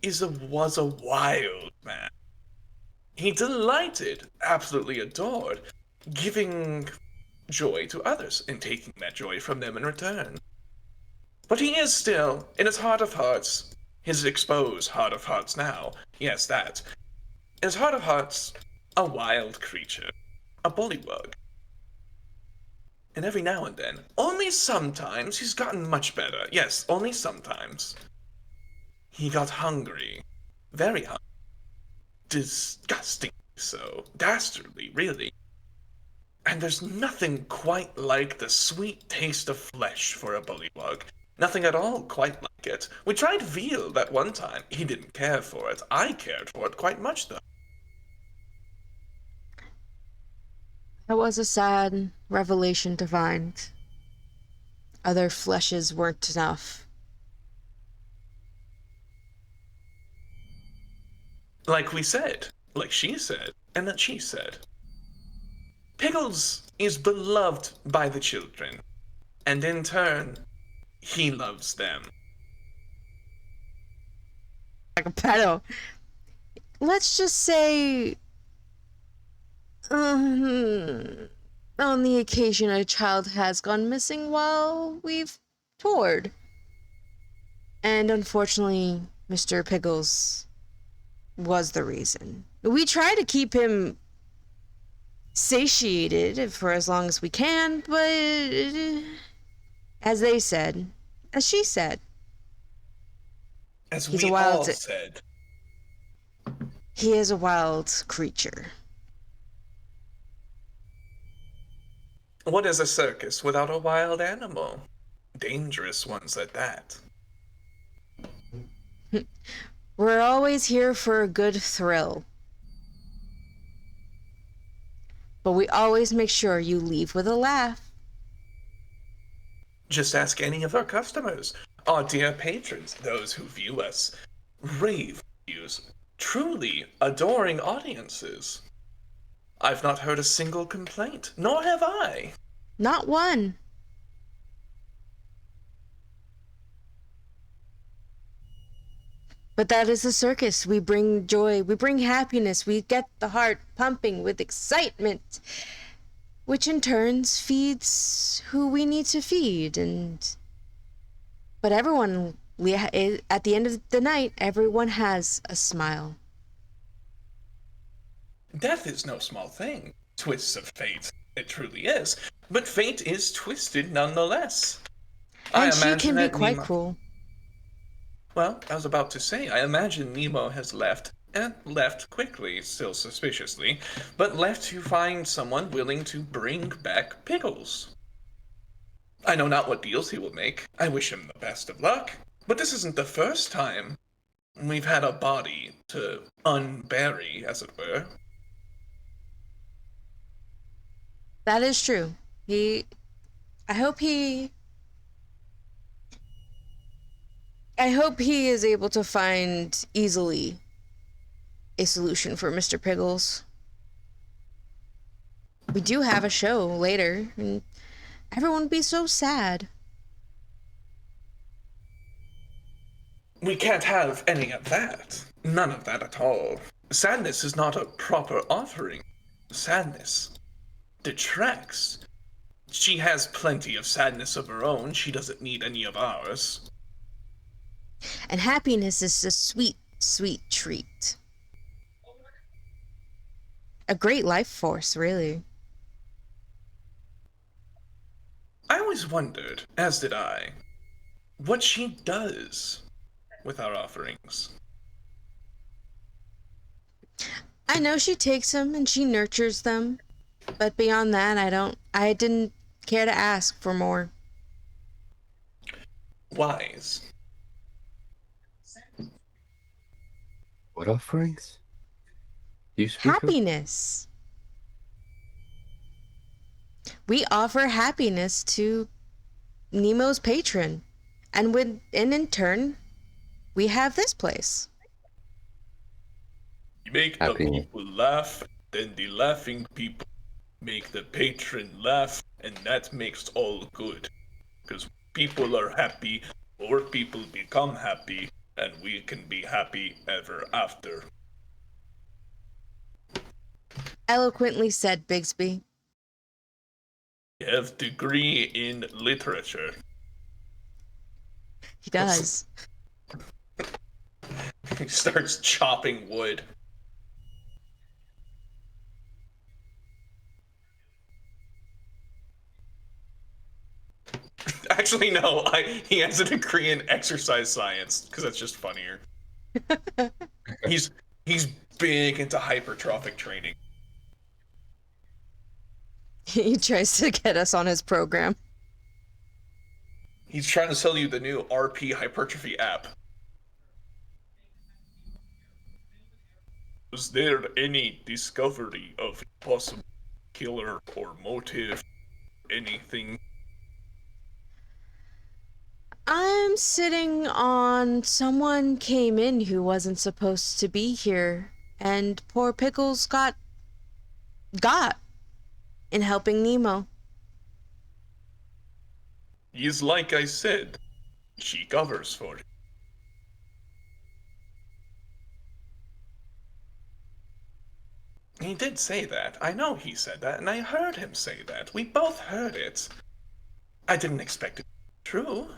was a wild man. He delighted, absolutely adored, giving joy to others and taking that joy from them in return. But he is still, in his heart of hearts, his exposed heart of hearts now, yes, that, in his heart of hearts, a wild creature, a bullywug. And every now and then, only sometimes, he's gotten much better. Yes, only sometimes. He got hungry. Very hungry. Disgustingly so. Dastardly, really. And there's nothing quite like the sweet taste of flesh for a bullywug. Nothing at all quite like it. We tried veal that one time. He didn't care for it. I cared for it quite much, though. That was a sad revelation to find. Other fleshes weren't enough. Like we said, like she said, and that she said. Pickles is beloved by the children, and in turn, he loves them. Like a pedo. Let's just say, on the occasion a child has gone missing while we've toured. And unfortunately, Mr. Pickles was the reason. We try to keep him satiated for as long as we can, but as they said, as she said, As he's we a wild all said. he is a wild creature. What is a circus without a wild animal? Dangerous ones at that. We're always here for a good thrill. But we always make sure you leave with a laugh. Just ask any of our customers, our dear patrons, those who view us. Rave reviews, truly adoring audiences. I've not heard a single complaint, nor have I. Not one. But that is the circus. We bring joy, we bring happiness, we get the heart pumping with excitement, which in turns feeds who we need to feed. But everyone, at the end of the night, everyone has a smile. Death is no small thing. Twists of fate, it truly is. But fate is twisted nonetheless. And she can be quite cruel. Well, I was about to say, I imagine Nemo has left, and left quickly, still suspiciously, but left to find someone willing to bring back Pickles. I know not what deals he will make. I wish him the best of luck. But this isn't the first time we've had a body to unbury, as it were. That is true. I hope he is able to find easily a solution for Mr. Pickles. We do have a show later, and everyone would be so sad. We can't have any of that. None of that at all. Sadness is not a proper offering. Sadness detracts. She has plenty of sadness of her own. She doesn't need any of ours. And happiness is a sweet, sweet treat. A great life force, really. I always wondered, as did I, what she does with our offerings. I know she takes them and she nurtures them, but beyond that, I didn't care to ask for more. Wise. What offerings? Do you speak of? Happiness. We offer happiness to Nemo's patron, and in turn, we have this place. You make the Happiness. people laugh, then the laughing people make the patron laugh, and that makes all good. Because people are happy, more people become happy, and we can be happy ever after. Eloquently said, Bigsby. You have degree in literature. He does. He starts chopping wood. Actually, no. He has a degree in exercise science because that's just funnier. He's big into hypertrophic training. He tries to get us on his program. He's trying to sell you the new RP hypertrophy app. Was there any discovery of a possible killer or motive? Anything? I'm sitting on someone came in who wasn't supposed to be here, and poor Pickles got in helping Nemo. He's like I said. She covers for him. He did say that. I know he said that, and I heard him say that. We both heard it. I didn't expect it to be true.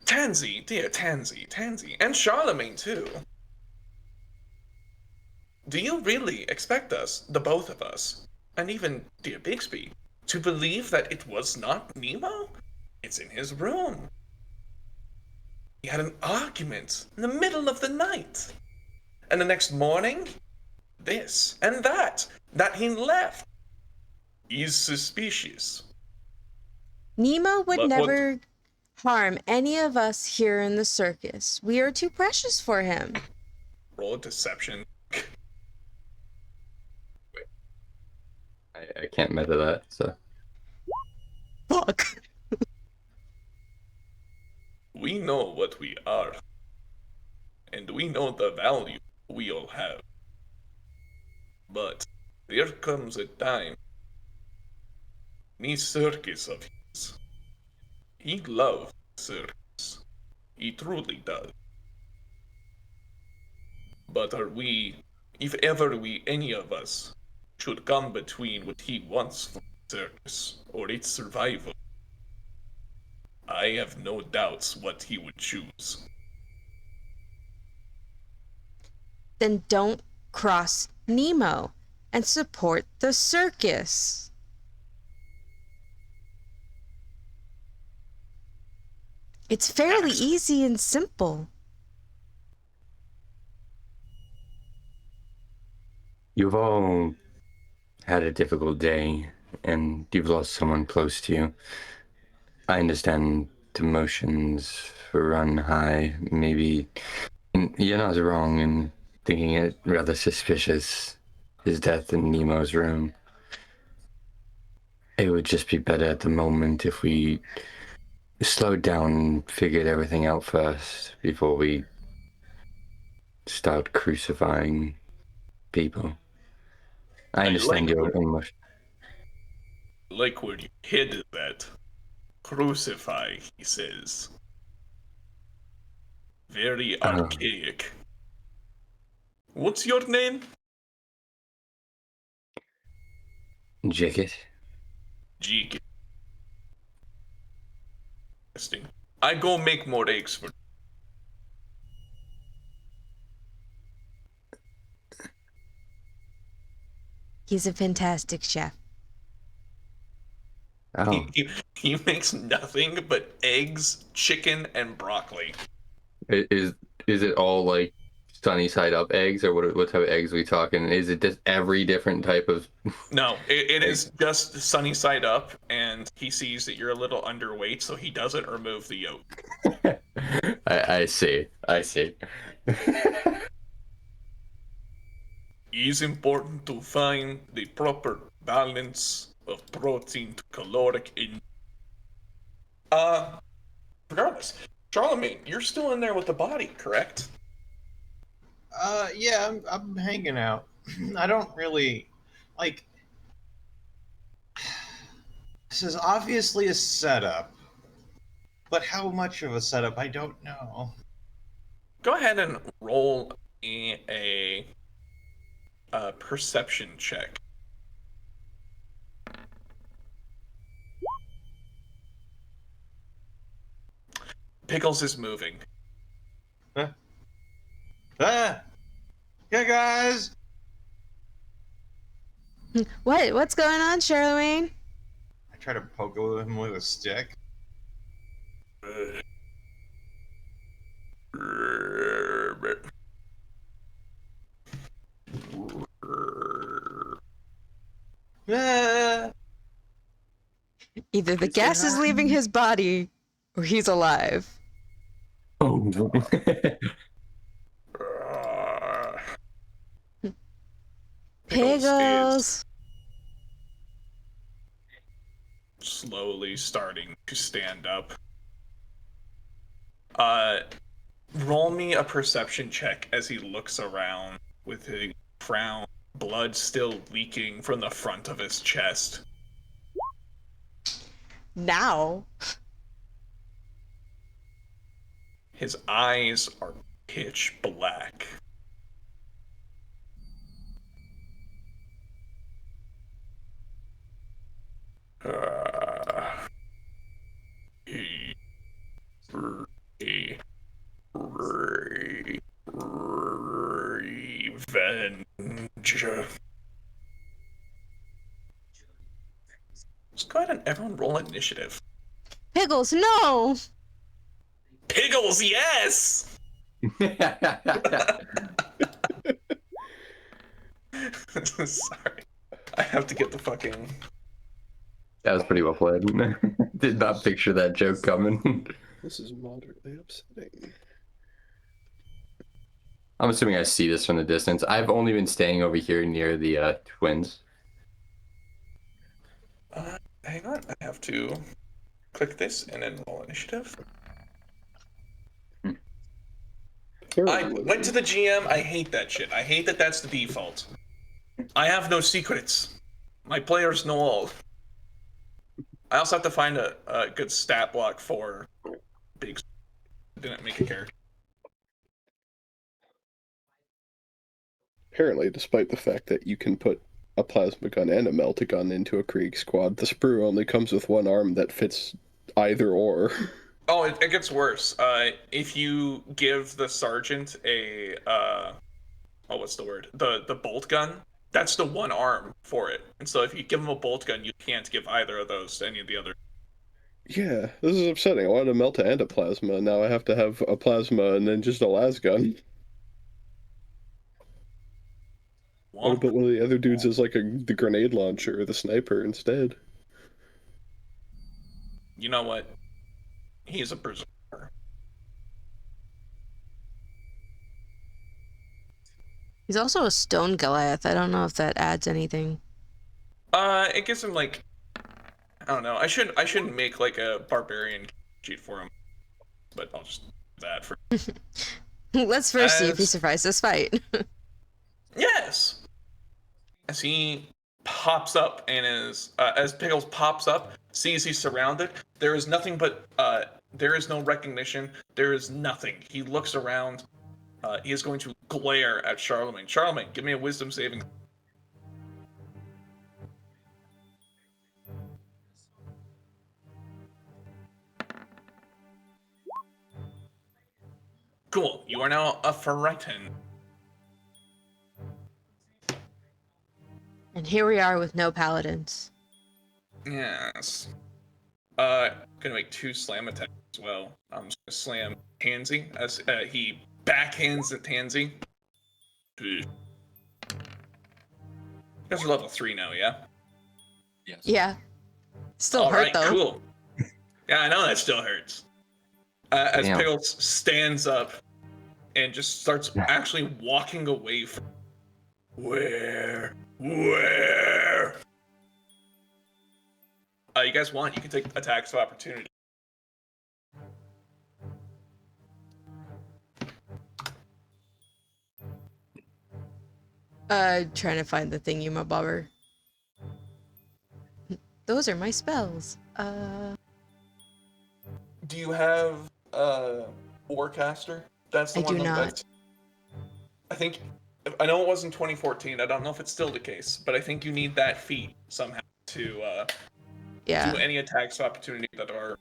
Tansy, dear Tansy, and Charlemagne too. Do you really expect us, the both of us, and even dear Bixby, to believe that it was not Nemo? It's in his room. He had an argument in the middle of the night. And the next morning, this and that he left. He's suspicious. Nemo would But what- never harm any of us here in the circus. We are too precious for him. Roll a deception. I can't measure that, so. Fuck. We know what we are. And we know the value we all have. But there comes a time. This circus of his. He loves circus. He truly does. But are we, if ever any of us, should come between what he wants for the circus or its survival, I have no doubts what he would choose. Then don't cross Nemo and support the circus. It's fairly easy and simple. You've all had a difficult day, and you've lost someone close to you. I understand emotions run high. Maybe you're not wrong in thinking it rather suspicious, his death in Nemo's room. It would just be better at the moment if we slowed down and figured everything out first before we start crucifying people. I understand your emotion. Like where you hid that. Crucify, he says. Very archaic. What's your name? Jicket. Jig. Interesting. I go make more eggs for. He's a fantastic chef. Oh, He makes nothing but eggs, chicken, and broccoli. is it all like sunny side up eggs, or what type of eggs are we talking? Is it just every different type of? No, it is just sunny side up, and he sees that you're a little underweight, so he doesn't remove the yolk. I see. I see. It is important to find the proper balance of protein to caloric in. Regardless, Charlemagne, you're still in there with the body, correct? Yeah, I'm hanging out. I don't really like. This is obviously a setup, but how much of a setup, I don't know. Go ahead and roll me a perception check. Pickles is moving. Ah! Yeah, guys! What's going on, Charlemagne? I try to poke him with a stick. Ah! Either the Is gas it is not? leaving his body, or he's alive. Oh. Pickles is Pickles. slowly starting to stand up. Roll me a perception check as he looks around with his crown, blood still leaking from the front of his chest. Now. His eyes are pitch black. Revenge. Let's go ahead and everyone roll initiative. Pickles, no! Pickles, yes! Sorry. I have to get the fucking... That was pretty well played. Did not picture that joke coming. This is moderately upsetting. I'm assuming I see this from the distance. I've only been standing over here near the twins. Hang on, I have to click this and then roll initiative. I went to the GM. I hate that shit. I hate that that's the default. I have no secrets. My players know all. I also have to find a good stat block for big. Didn't make a character. Apparently, despite the fact that you can put a plasma gun and a melta gun into a Krieg squad, the sprue only comes with one arm that fits either or. Oh, it gets worse. If you give the sergeant a what's the word? The bolt gun. That's the one arm for it. And so if you give him a bolt gun, you can't give either of those to any of the other. Yeah, this is upsetting. I wanted a melta and a plasma, now I have to have a plasma and then just a las gun. What about one of the other dudes as like the grenade launcher or the sniper instead? You know what? He's a berserker. He's also a stone Goliath. I don't know if that adds anything. It gives him like, I don't know. I shouldn't make like a barbarian cheat for him, but I'll just do that for. Let's first see if he survives this fight. Yes. As he pops up and as Pickles pops up, sees he's surrounded. There is nothing but there is no recognition. There is nothing. He looks around. He is going to glare at Charlemagne. Charlemagne, give me a wisdom saving. Cool. You are now a frightened. And here we are with no paladins. Yes. Gonna make 2 slam attacks as well. I'm just gonna slam Tansy as he backhands at Tansy. You guys are level 3 now, yeah? Yes. Yeah. Still All hurt right, though. cool. Yeah, I know that still hurts. As Damn. Pickles stands up and just starts actually walking away from. Where? You guys want? You can take attacks of opportunity. Trying to find the thingy-mabobber. Those are my spells. Do you have Warcaster? That's the I one do not. that's. I know it was in 2014. I don't know if it's still the case, but I think you need that feat somehow to Yeah. do any attacks of opportunity that are.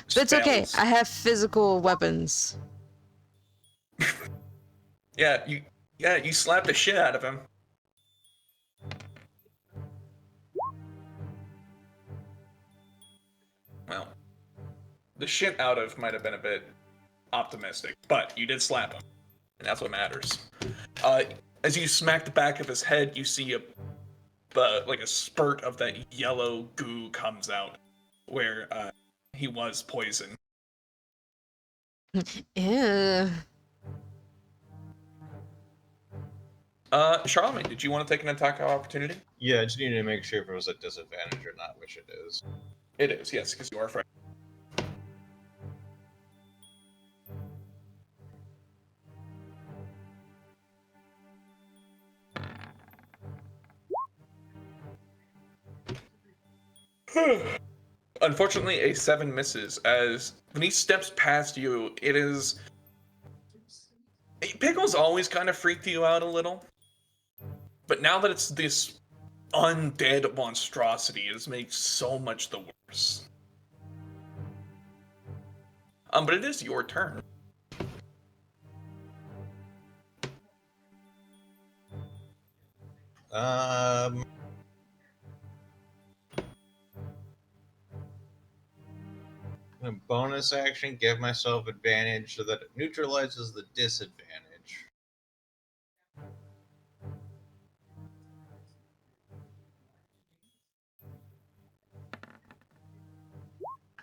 But it's okay. spells. I have physical weapons. Yeah, you slapped the shit out of him. Well, the shit out of might have been a bit optimistic, but you did slap him, and that's what matters. As you smack the back of his head, you see like a spurt of that yellow goo comes out, where he was poisoned. Ew. Charlemagne, did you want to take an attack of opportunity? Yeah, I just needed to make sure if it was a disadvantage or not, which it is. It is, yes, because you are frightened. Unfortunately, a 7 misses, as when he steps past you, it is... Pickles always kind of freaked you out a little, but now that it's this undead monstrosity, it makes so much the worse. But it is your turn. I'm gonna bonus action, give myself advantage so that it neutralizes the disadvantage.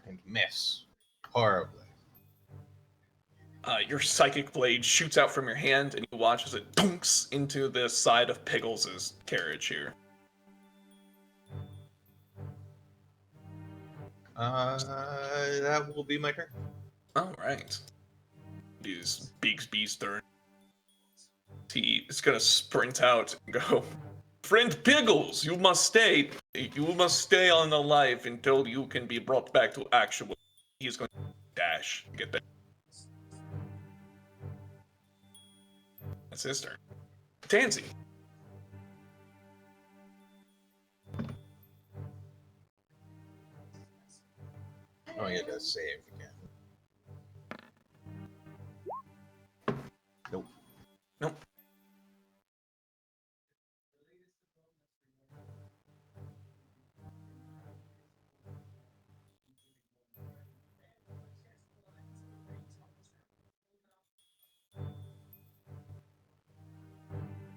And miss horribly. Your psychic blade shoots out from your hand, and you watch as it dunks into the side of Piggles's carriage here. That will be my turn. All right. These Bigsby's turn. He is gonna sprint out and go, "Friend Piggles, you must stay. You must stay on alive until you can be brought back to actual." He is going to dash. Get that. That's his turn. Tansy. Oh, yeah, that's save again. Nope. Nope.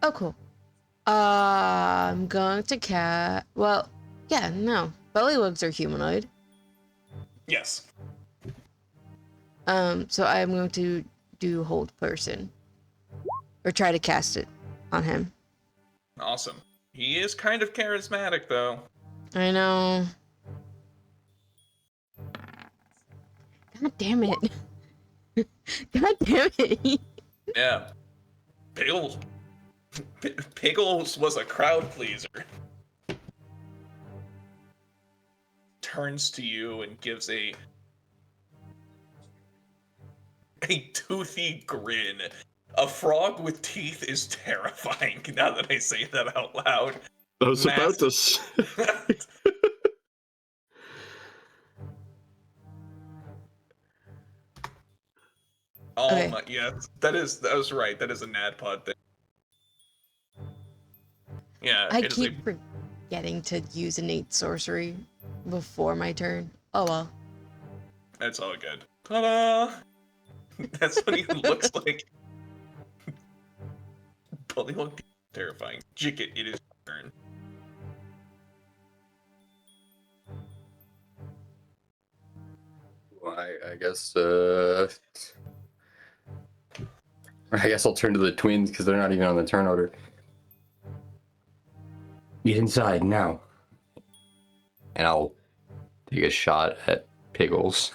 Oh, cool. I'm going to cat. Well, yeah, no. Bullywugs are humanoid. Yes. So I'm going to do hold person. Or try to cast it on him. Awesome. He is kind of charismatic, though. I know. God damn it. God damn it. Yeah. Piggles was a crowd pleaser. Turns to you and gives a a toothy grin. A frog with teeth is terrifying now that I say that out loud. I was about to. Oh Okay. my, yeah, that was right. That is a NADPOD thing. Yeah, I it is a. keep forgetting to use innate sorcery before my turn. Oh well. That's all good. Ta-da! That's what he looks like. Bullywug, terrifying. Jicket, it is your turn. Well, I guess I'll turn to the twins because they're not even on the turn order. Get inside now. And I'll take a shot at Piggles.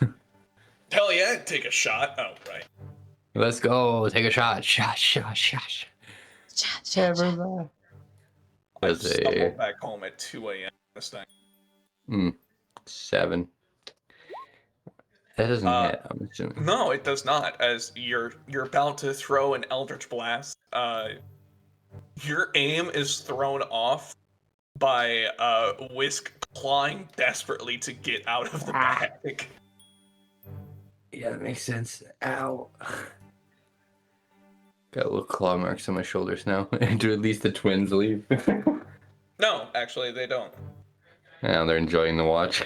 Hell yeah, take a shot. Oh, right. Let's go. Take a shot. Shot. Cha. I That's stumbled back home at 2 a.m. this night. 7. That doesn't hit, I'm assuming. No, it does not. As you're about to throw an Eldritch Blast, your aim is thrown off by Whisk clawing desperately to get out of the bag. Yeah, that makes sense. Ow. Got little claw marks on my shoulders now. Do at least the twins leave? No, actually, they don't. Now they're enjoying the watch.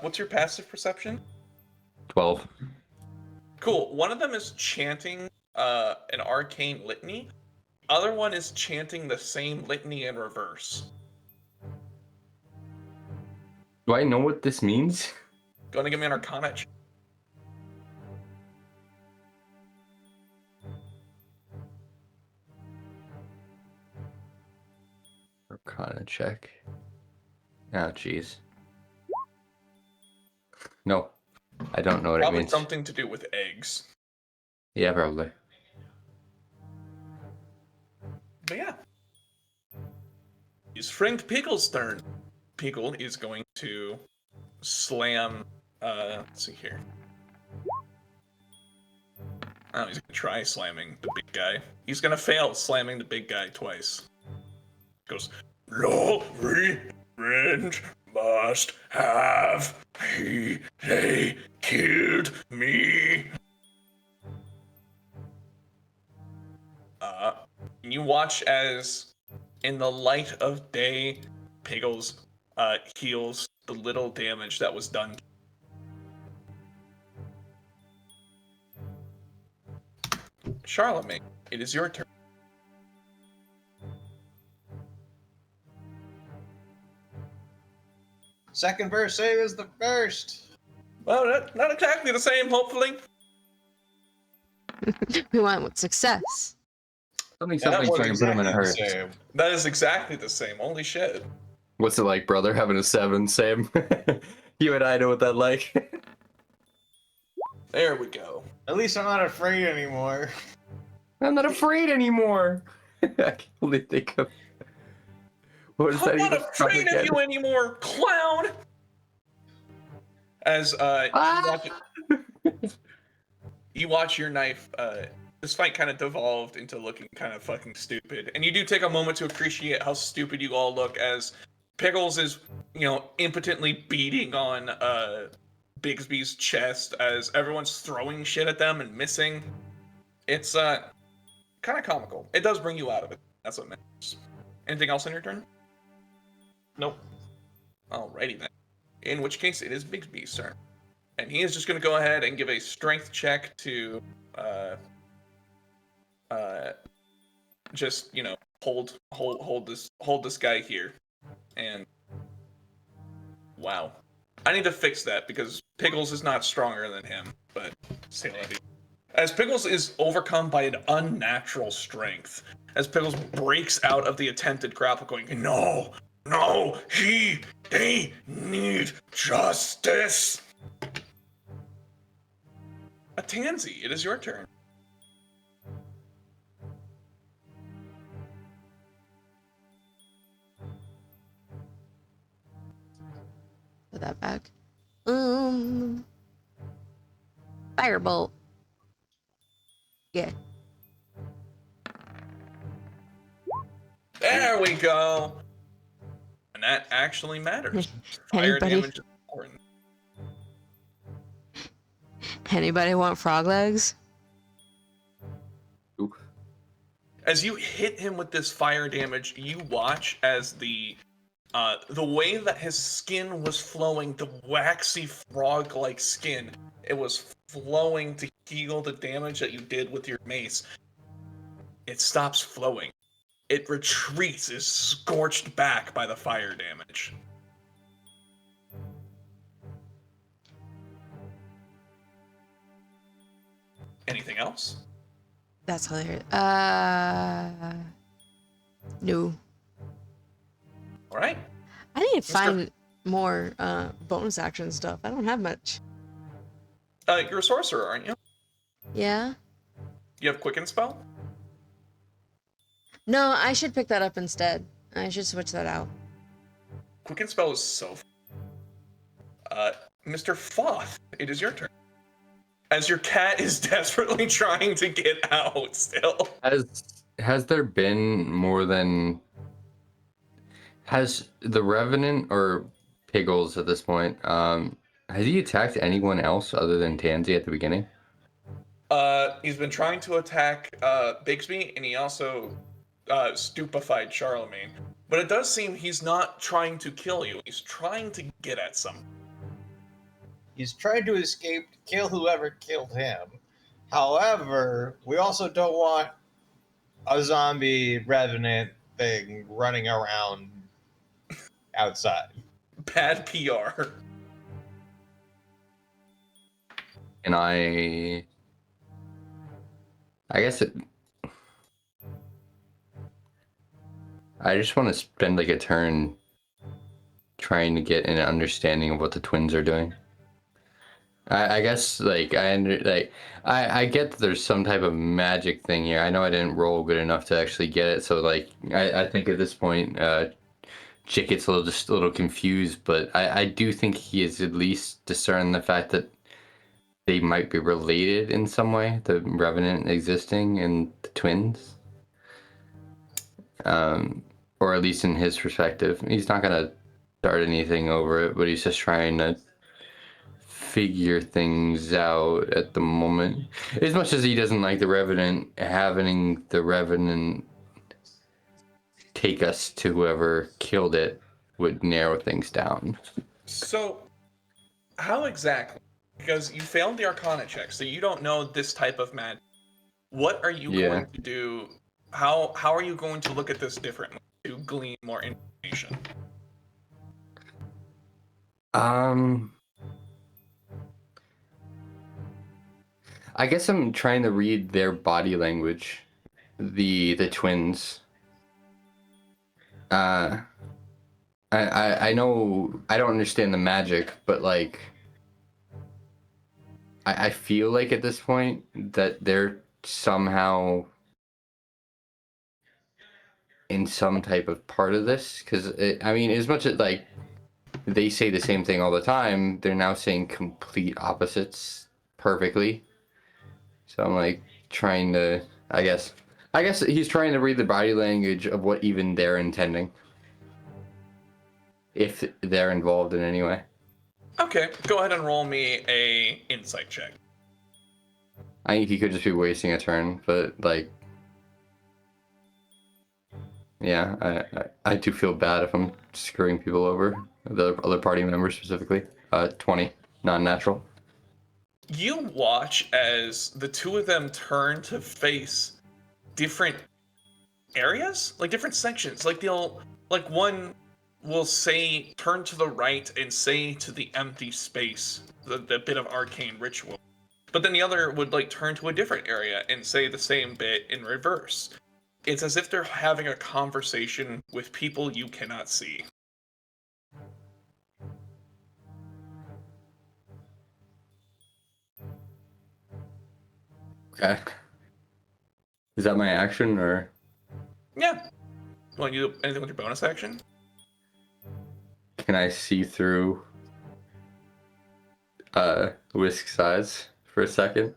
What's your passive perception? 12. Cool. One of them is chanting an arcane litany. Other one is chanting the same litany in reverse. Do I know what this means? Going to give me an Arcana check. Arcana check. Oh, jeez. No, I don't know what it Probably means. something to do with eggs. Yeah, probably. But yeah. It's Frank Pickle's turn. Pickle is going to slam, let's see here. Oh, he's gonna try slamming the big guy. He's gonna fail slamming the big guy twice. Goes, no revenge must have they killed me. You watch as in the light of day, Piggles heals the little damage that was done. Charlemagne, it is your turn. Second verse save is the first. Well, not exactly the same, hopefully. We want success. Something Yeah, that so was I can put him in a exactly the hurt. same. That is exactly the same. Holy shit. What's it like, brother, having a 7? Same. You and I know what that like. There we go. At least I'm not afraid anymore. I'm not afraid anymore. I can only think of. What is that I'm not even from afraid of again? you anymore, clown! As you watch your knife, this fight kind of devolved into looking kind of fucking stupid. And you do take a moment to appreciate how stupid you all look as Pickles is, impotently beating on Bigsby's chest as everyone's throwing shit at them and missing. It's kind of comical. It does bring you out of it. That's what matters. Anything else on your turn? Nope. Alrighty then. In which case, it is Bigsby's turn. And he is just going to go ahead and give a strength check to, just, hold this guy here. And, wow. I need to fix that because Pickles is not stronger than him, but say levy. As Pickles is overcome by an unnatural strength, as Pickles breaks out of the attempted grapple going, no, they need justice. A Tansy, it is your turn. Put that back. Firebolt. Yeah. There we go. And that actually matters. Fire Anybody? damage is important. Anybody want frog legs? Oop. As you hit him with this fire damage, you watch as the way that his skin was flowing, the waxy frog-like skin, it was flowing to heal the damage that you did with your mace. It stops flowing. It retreats, is scorched back by the fire damage. Anything else? That's hilarious. No. All right. I need to Mr. find more bonus action stuff. I don't have much. You're a sorcerer, aren't you? Yeah? You have Quicken Spell? No, I should pick that up instead. I should switch that out. Quicken Spell is so Mr. Foth, it is your turn. As your cat is desperately trying to get out still. Has there been more than... Has the Revenant or Piggles at this point, has he attacked anyone else other than Tansy at the beginning? He's been trying to attack Bigsby, and he also stupefied Charlemagne. But it does seem he's not trying to kill you. He's trying to get at something. He's trying to escape to kill whoever killed him. However, we also don't want a zombie revenant thing running around outside. Bad PR. And I guess I just want to spend like a turn trying to get an understanding of what the twins are doing. I guess like I get that there's some type of magic thing here. I know I didn't roll good enough to actually get it, so like I think at this point Chick gets a little confused, but I do think he is at least discerned the fact that they might be related in some way, the Revenant existing and the twins. Or at least in his perspective. He's not gonna start anything over it, but he's just trying to figure things out at the moment. As much as he doesn't like the Revenant, having the Revenant take us to whoever killed it would narrow things down. So, how exactly? Because you failed the Arcana check, so you don't know this type of magic. What are you going to do? How are you going to look at this differently to glean more information? I guess I'm trying to read their body language, the twins. I know I don't understand the magic, but like I feel like at this point that they're somehow in some type of part of this, because I mean, as much as like they say the same thing all the time, they're now saying complete opposites perfectly. So I'm like trying to, I guess he's trying to read the body language of what even they're intending, if they're involved in any way. Okay, go ahead and roll me a insight check. I think he could just be wasting a turn, but like, yeah, I do feel bad if I'm screwing people over, the other party members specifically. 20, non-natural. You watch as the two of them turn to face different areas, like different sections. Like one will say, turn to the right and say to the empty space, the bit of arcane ritual. But then the other would like turn to a different area and say the same bit in reverse. It's as if they're having a conversation with people you cannot see. Okay. Is that my action, or? Yeah. Want you do anything with your bonus action? Can I see through Whisk's eyes for a second.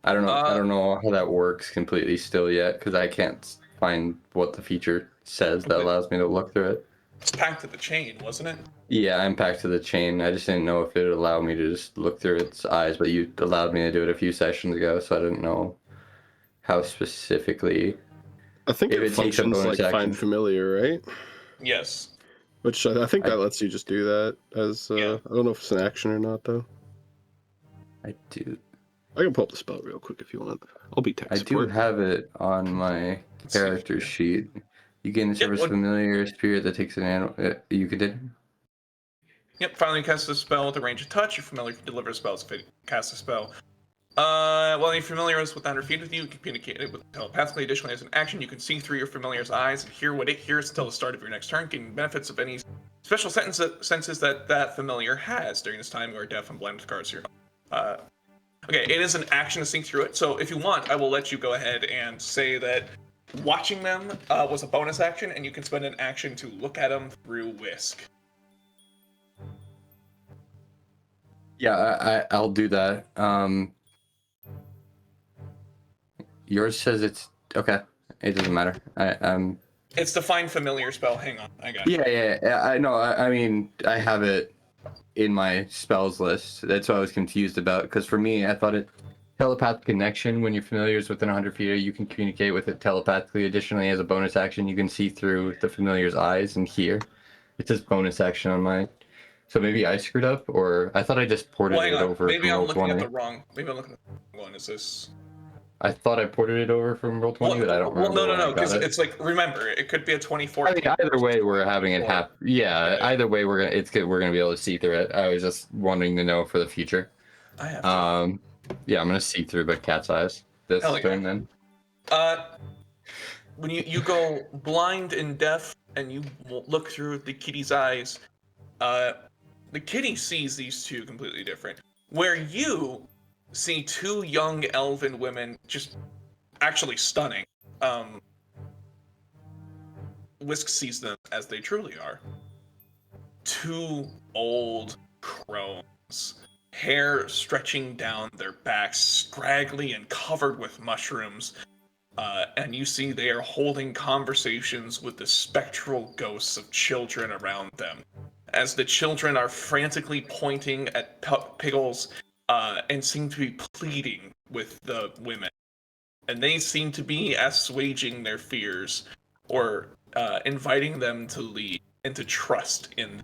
I don't know. I don't know how that works completely still yet because I can't find what the feature says that allows me to look through it. It's packed to the chain, wasn't it? Yeah, I'm packed to the chain. I just didn't know if it would allow me to just look through its eyes, but you allowed me to do it a few sessions ago, so I didn't know how specifically. I think If it it takes a functions bonus like action. find familiar, right? Yes. Which I think that lets you just do that as Yeah. I don't know if it's an action or not though. I do. I can pull up the spell real quick if you want. I'll be tech I do support. have it on my Let's see. character sheet. You gain the Yep, service what- familiar spirit that takes an animal. You continue. Yep, finally cast a spell with a range of touch. Your familiar can deliver spells if it casts a spell. While your familiar is within 100 feet with you, you can communicate it with telepathically. Additionally, as an action, you can see through your familiar's eyes and hear what it hears until the start of your next turn, gaining benefits of any special senses that familiar has. During this time, you are deaf and blind with cards here. Okay, it is an action to sync through it, so if you want, I will let you go ahead and say that watching them was a bonus action, and you can spend an action to look at them through Whisk. Yeah, I'll do that. Yours says it's okay. It doesn't matter. It's the Find Familiar spell. Hang on, I got it. Yeah. I know. I mean, I have it in my spells list. That's what I was confused about. Because for me, I thought it telepathic connection. When your familiar is within 100 feet, you can communicate with it telepathically. Additionally, as a bonus action, you can see through the familiar's eyes and hear. It says bonus action on mine. So maybe I screwed up, or I thought I just ported Well, hang it on. over Maybe from I'm Roll looking 20. at the wrong. Maybe I'm looking at the wrong one. Is this? I thought I ported it over from Roll 20, but I don't remember. No, when I because got it. it's like, remember, it could be a 24. I mean, either way, we're having it happen. Yeah, Yeah. either way, we're gonna be able to see through it. I was just wanting to know for the future. I have to. Yeah, I'm gonna see through the cat's eyes this Hell yeah. turn then. When you go blind and deaf and you look through the kitty's eyes, the kitty sees these two completely different. Where you see two young elven women just actually stunning. Whisk sees them as they truly are. Two old crones, hair stretching down their backs, scraggly and covered with mushrooms. And you see they are holding conversations with the spectral ghosts of children around them. As the children are frantically pointing at Piggles and seem to be pleading with the women. And they seem to be assuaging their fears or inviting them to leave and to trust in.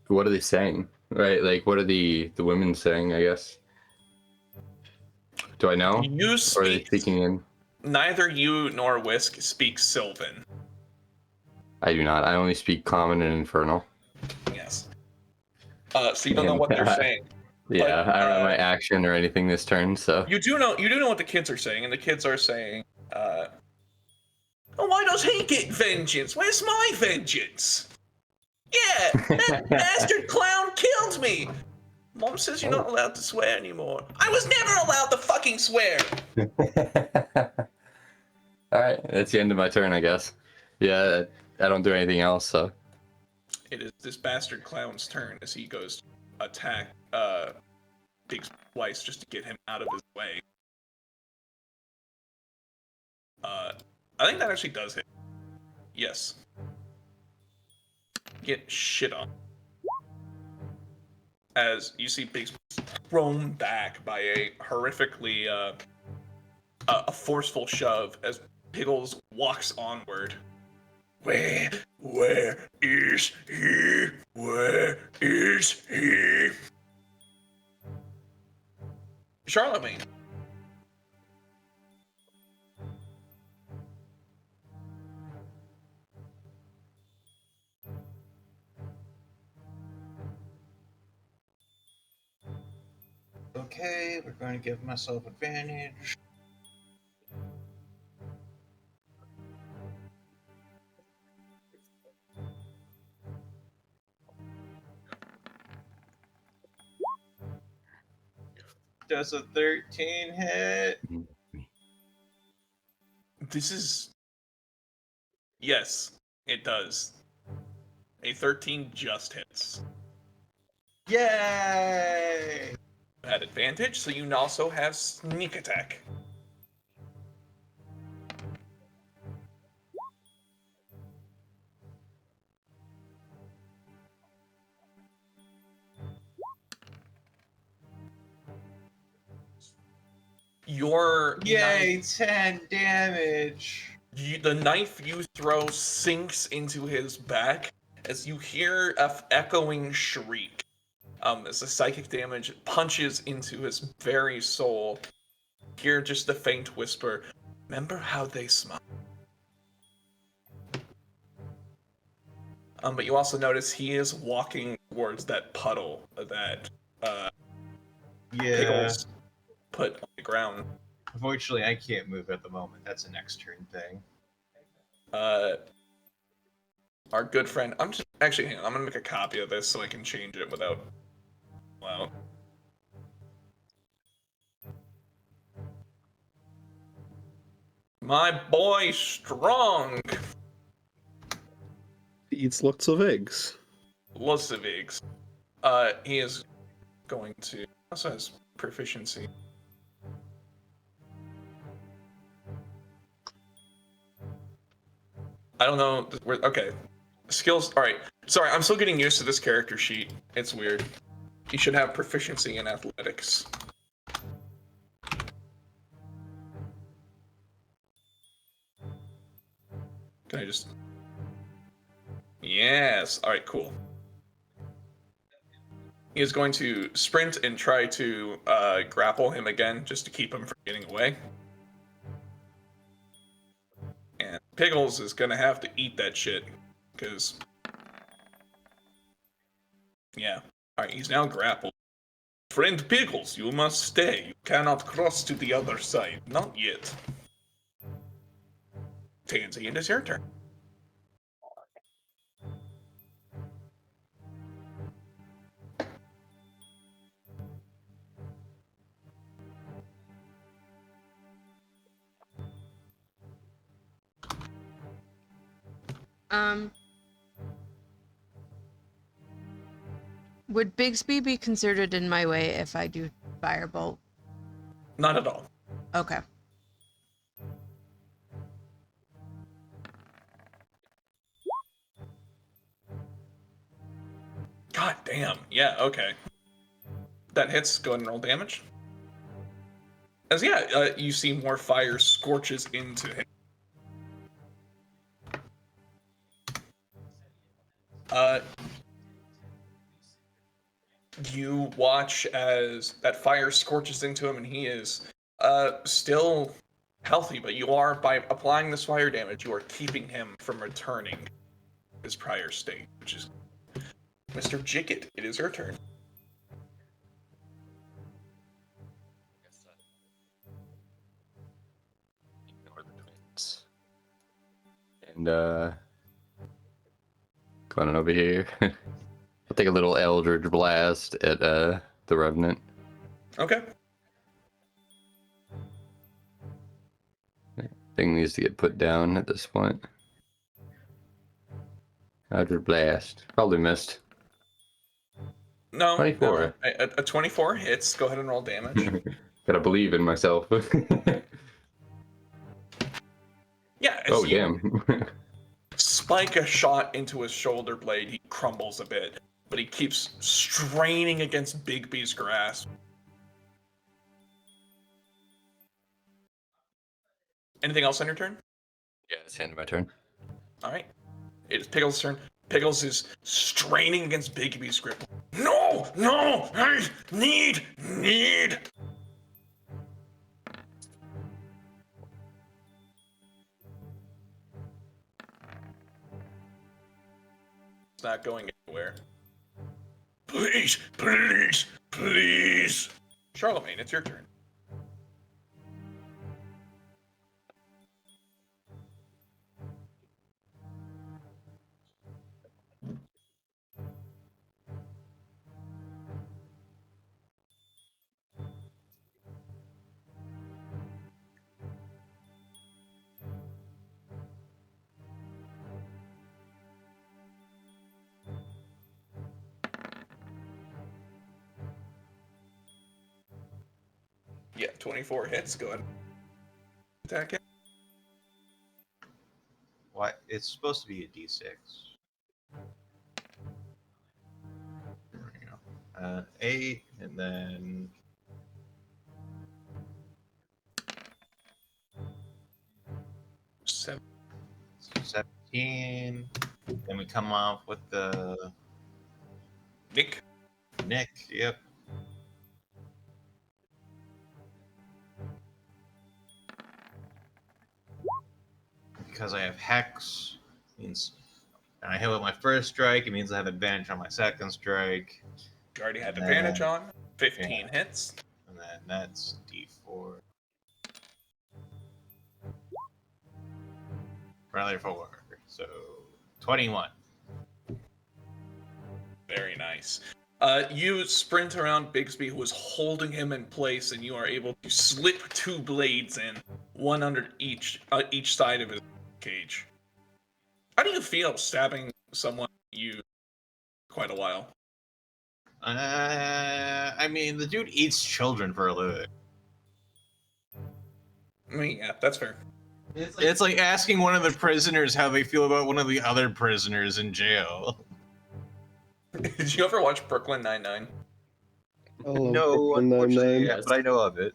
What are they saying? Right, like what are the women saying? I guess. Do I know? You Or are they speak. speaking in? Neither you nor Whisk speak Sylvan. I do not. I only speak Common and Infernal. Yes. So you don't know what they're saying. Yeah, But, I don't have my action or anything this turn, so. You do know what the kids are saying, and the kids are saying, "Oh, why does he get vengeance? Where's my vengeance? Yeah, that bastard clown killed me. Mom says you're not allowed to swear anymore. I was never allowed to fucking swear." All right, that's the end of my turn, I guess. Yeah, I don't do anything else, so. It is this bastard clown's turn as he goes to attack Big Splice just to get him out of his way. I think that actually does hit. Yes. Get shit on. As you see Big Splice thrown back by a horrifically a forceful shove as Piggles walks onward. Where is he? Where is he? Charlemagne. Okay, we're going to give myself advantage. Does a 13 hit? This is... Yes, it does. A 13 just hits. Yay! At advantage, so you also have sneak attack. Your Yay, 10 damage. the knife you throw sinks into his back as you hear a echoing shriek. As the psychic damage punches into his very soul. Hear just the faint whisper, remember how they smell? But you also notice he is walking towards that puddle that Yeah. Pickles put on the ground. Unfortunately, I can't move at the moment. That's a next turn thing. Our good friend, I'm just actually hang on, I'm gonna make a copy of this so I can change it without. Wow. My boy Strong. He eats lots of eggs. Lots of eggs. He is going to also has proficiency. I don't know. Okay. Skills. All right. Sorry, I'm still getting used to this character sheet. It's weird. He should have proficiency in athletics. Can I just? Yes. All right. Cool. He is going to sprint and try to grapple him again, just to keep him from getting away. And Pickles is gonna have to eat that shit, because yeah. All right. He's now grappled. Friend Pickles, you must stay. You cannot cross to the other side. Not yet. Tansy, it is your turn. Would Bigsby be considered in my way if I do Firebolt? Not at all. Okay. God damn. Yeah, okay. That hits. Go ahead and roll damage. As you see more fire scorches into him. You watch as that fire scorches into him, and he is still healthy, but you are, by applying this fire damage, you are keeping him from returning his prior state, which is Mr. Jicket. It is your turn. Ignore the twins. And going on over here. I'll take a little Eldritch Blast at the Revenant. Okay. Thing needs to get put down at this point. Eldritch Blast. Probably missed. No. 24. No. A 24 hits. Go ahead and roll damage. Gotta believe in myself. Yeah. As Oh, you damn. spike a shot into his shoulder blade, he crumbles a bit, but he keeps straining against Bigby's grasp. Anything else on your turn? Yeah, it's the end of my turn. All right. It is Pickles' turn. Pickles is straining against Bigby's grip. No! No! I need! It's not going anywhere. Please! Please! Please! Charlemagne, it's your turn. Yeah, 24 hits. Go ahead. Attack it. What? It's supposed to be a D6. There we go. 8, and then 7. 17. Then we come off with the Nick. Nick. Yep. Because I have Hex, means and I hit with my first strike, it means I have advantage on my second strike. You already had And advantage then- on. 15 hits. And then that's D4. Rather 4. So 21. Very nice. You sprint around Bigsby, who is holding him in place, and you are able to slip 2 blades in, one under each side of his cage. How do you feel stabbing someone you quite a while? I mean, the dude eats children for a living. I mean, yeah, that's fair. It's like asking one of the prisoners how they feel about one of the other prisoners in jail. Did you ever watch Brooklyn Nine-Nine? I love No, Brooklyn unfortunately, Nine-Nine. but I know of it.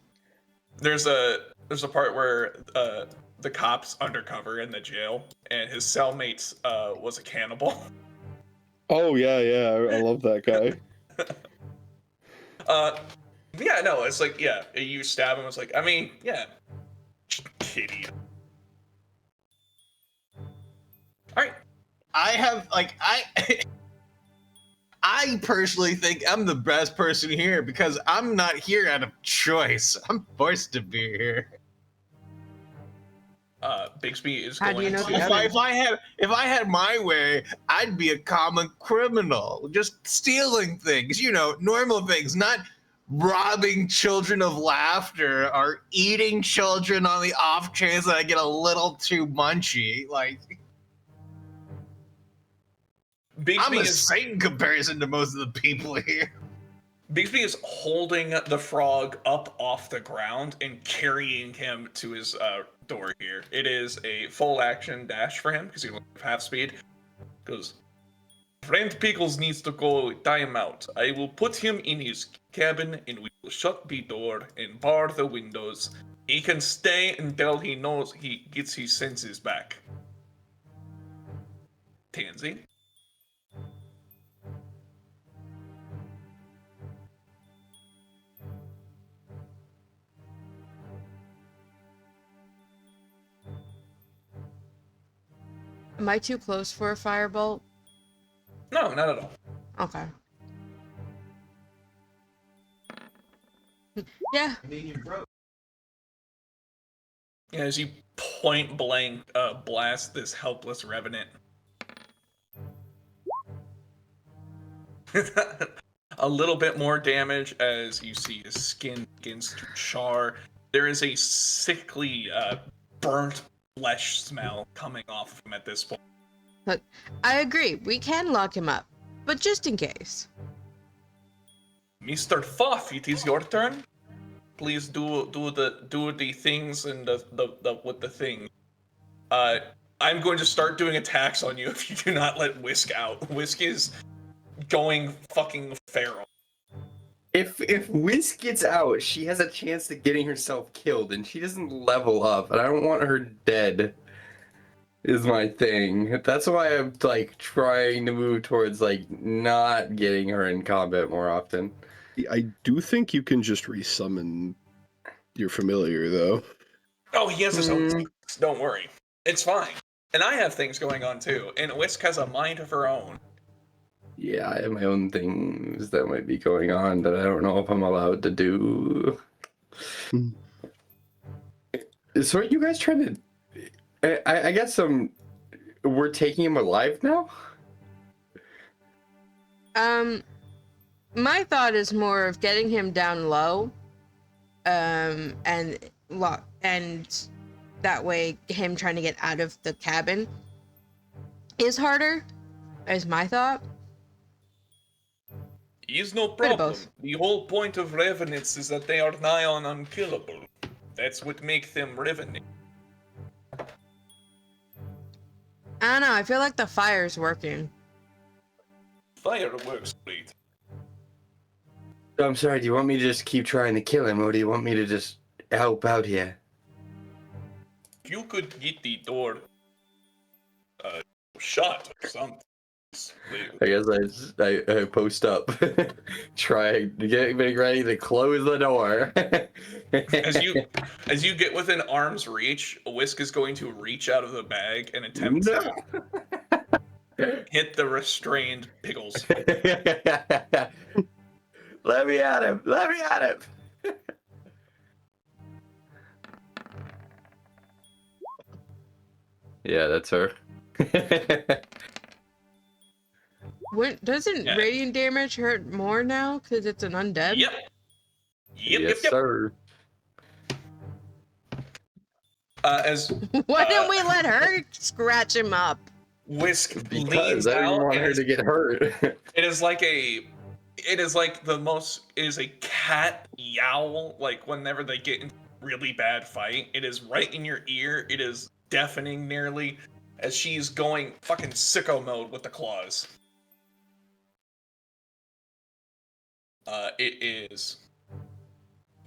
There's a part where the cop's undercover in the jail, and his cellmate was a cannibal. Oh yeah, I love that guy. Yeah, no, it's like, yeah, you stab him. It's like, I mean, yeah, kitty. All right. I have like I personally think I'm the best person here because I'm not here out of choice. I'm forced to be here. Bigsby is How do you going know to. that? If I had my way, I'd be a common criminal, just stealing things, normal things, not robbing children of laughter or eating children on the off chance that I get a little too munchy. Like, I'm Bigsby a is saint in comparison to most of the people here. Bigsby is holding the frog up off the ground and carrying him to his door here. It is a full action dash for him because he only have half speed. Goes, Friend Pickles needs to go timeout. I will put him in his cabin and we will shut the door and bar the windows. He can stay until he knows he gets his senses back. Tansy. Am I too close for a firebolt? No, not at all. Okay. Yeah. I mean, you're broke. As you point blank blast this helpless revenant. A little bit more damage as you see his skin begins to char. There is a sickly, burnt flesh smell coming off of him at this point. Look, I agree. We can lock him up, but just in case. Mr. Fuff, it is your turn. Please do the things and the with the thing. I'm going to start doing attacks on you if you do not let Whisk out. Whisk is going fucking feral. If Whisk gets out, she has a chance of getting herself killed, and she doesn't level up, and I don't want her dead. Is my thing. That's why I'm like trying to move towards like not getting her in combat more often. I do think you can just resummon your familiar, though. Oh, he has his own things. Don't worry. It's fine. And I have things going on too. And Whisk has a mind of her own. Yeah, I have my own things that might be going on that I don't know if I'm allowed to do. So are you guys trying to... I guess we're taking him alive now? My thought is more of getting him down low, and that way him trying to get out of the cabin is harder, is my thought. He's no Bit of problem. both. The whole point of revenants is that they are nigh on unkillable. That's what makes them revenant. I don't know. I feel like the fire's working. Fire works great. So I'm sorry, do you want me to just keep trying to kill him, or do you want me to just help out here? If you could get the door shut or something. I guess I post up, try getting ready to close the door. As you get within arm's reach, Whisk is going to reach out of the bag and attempt to hit the restrained Pickles. Let me at him! Let me at him! Yeah, that's her. Doesn't Yeah. radiant damage hurt more now because it's an undead? Yep. Yes, sir. As Why didn't we let her scratch him up? Whisk Because leans I didn't out, want and her to get hurt. it is like a cat yowl, like whenever they get in a really bad fight. It is right in your ear. It is deafening nearly as she's going fucking sicko mode with the claws. It is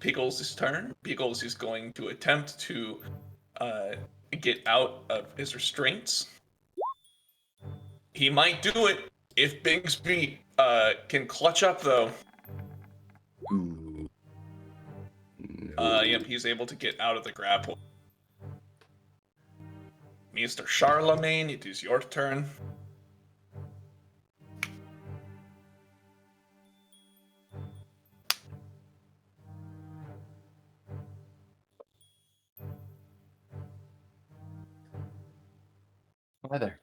Pickles' turn. Pickles is going to attempt to get out of his restraints. He might do it if Bigsby can clutch up, though. Ooh. Yep, he's able to get out of the grapple. Mr. Charlemagne, it is your turn. Hi there.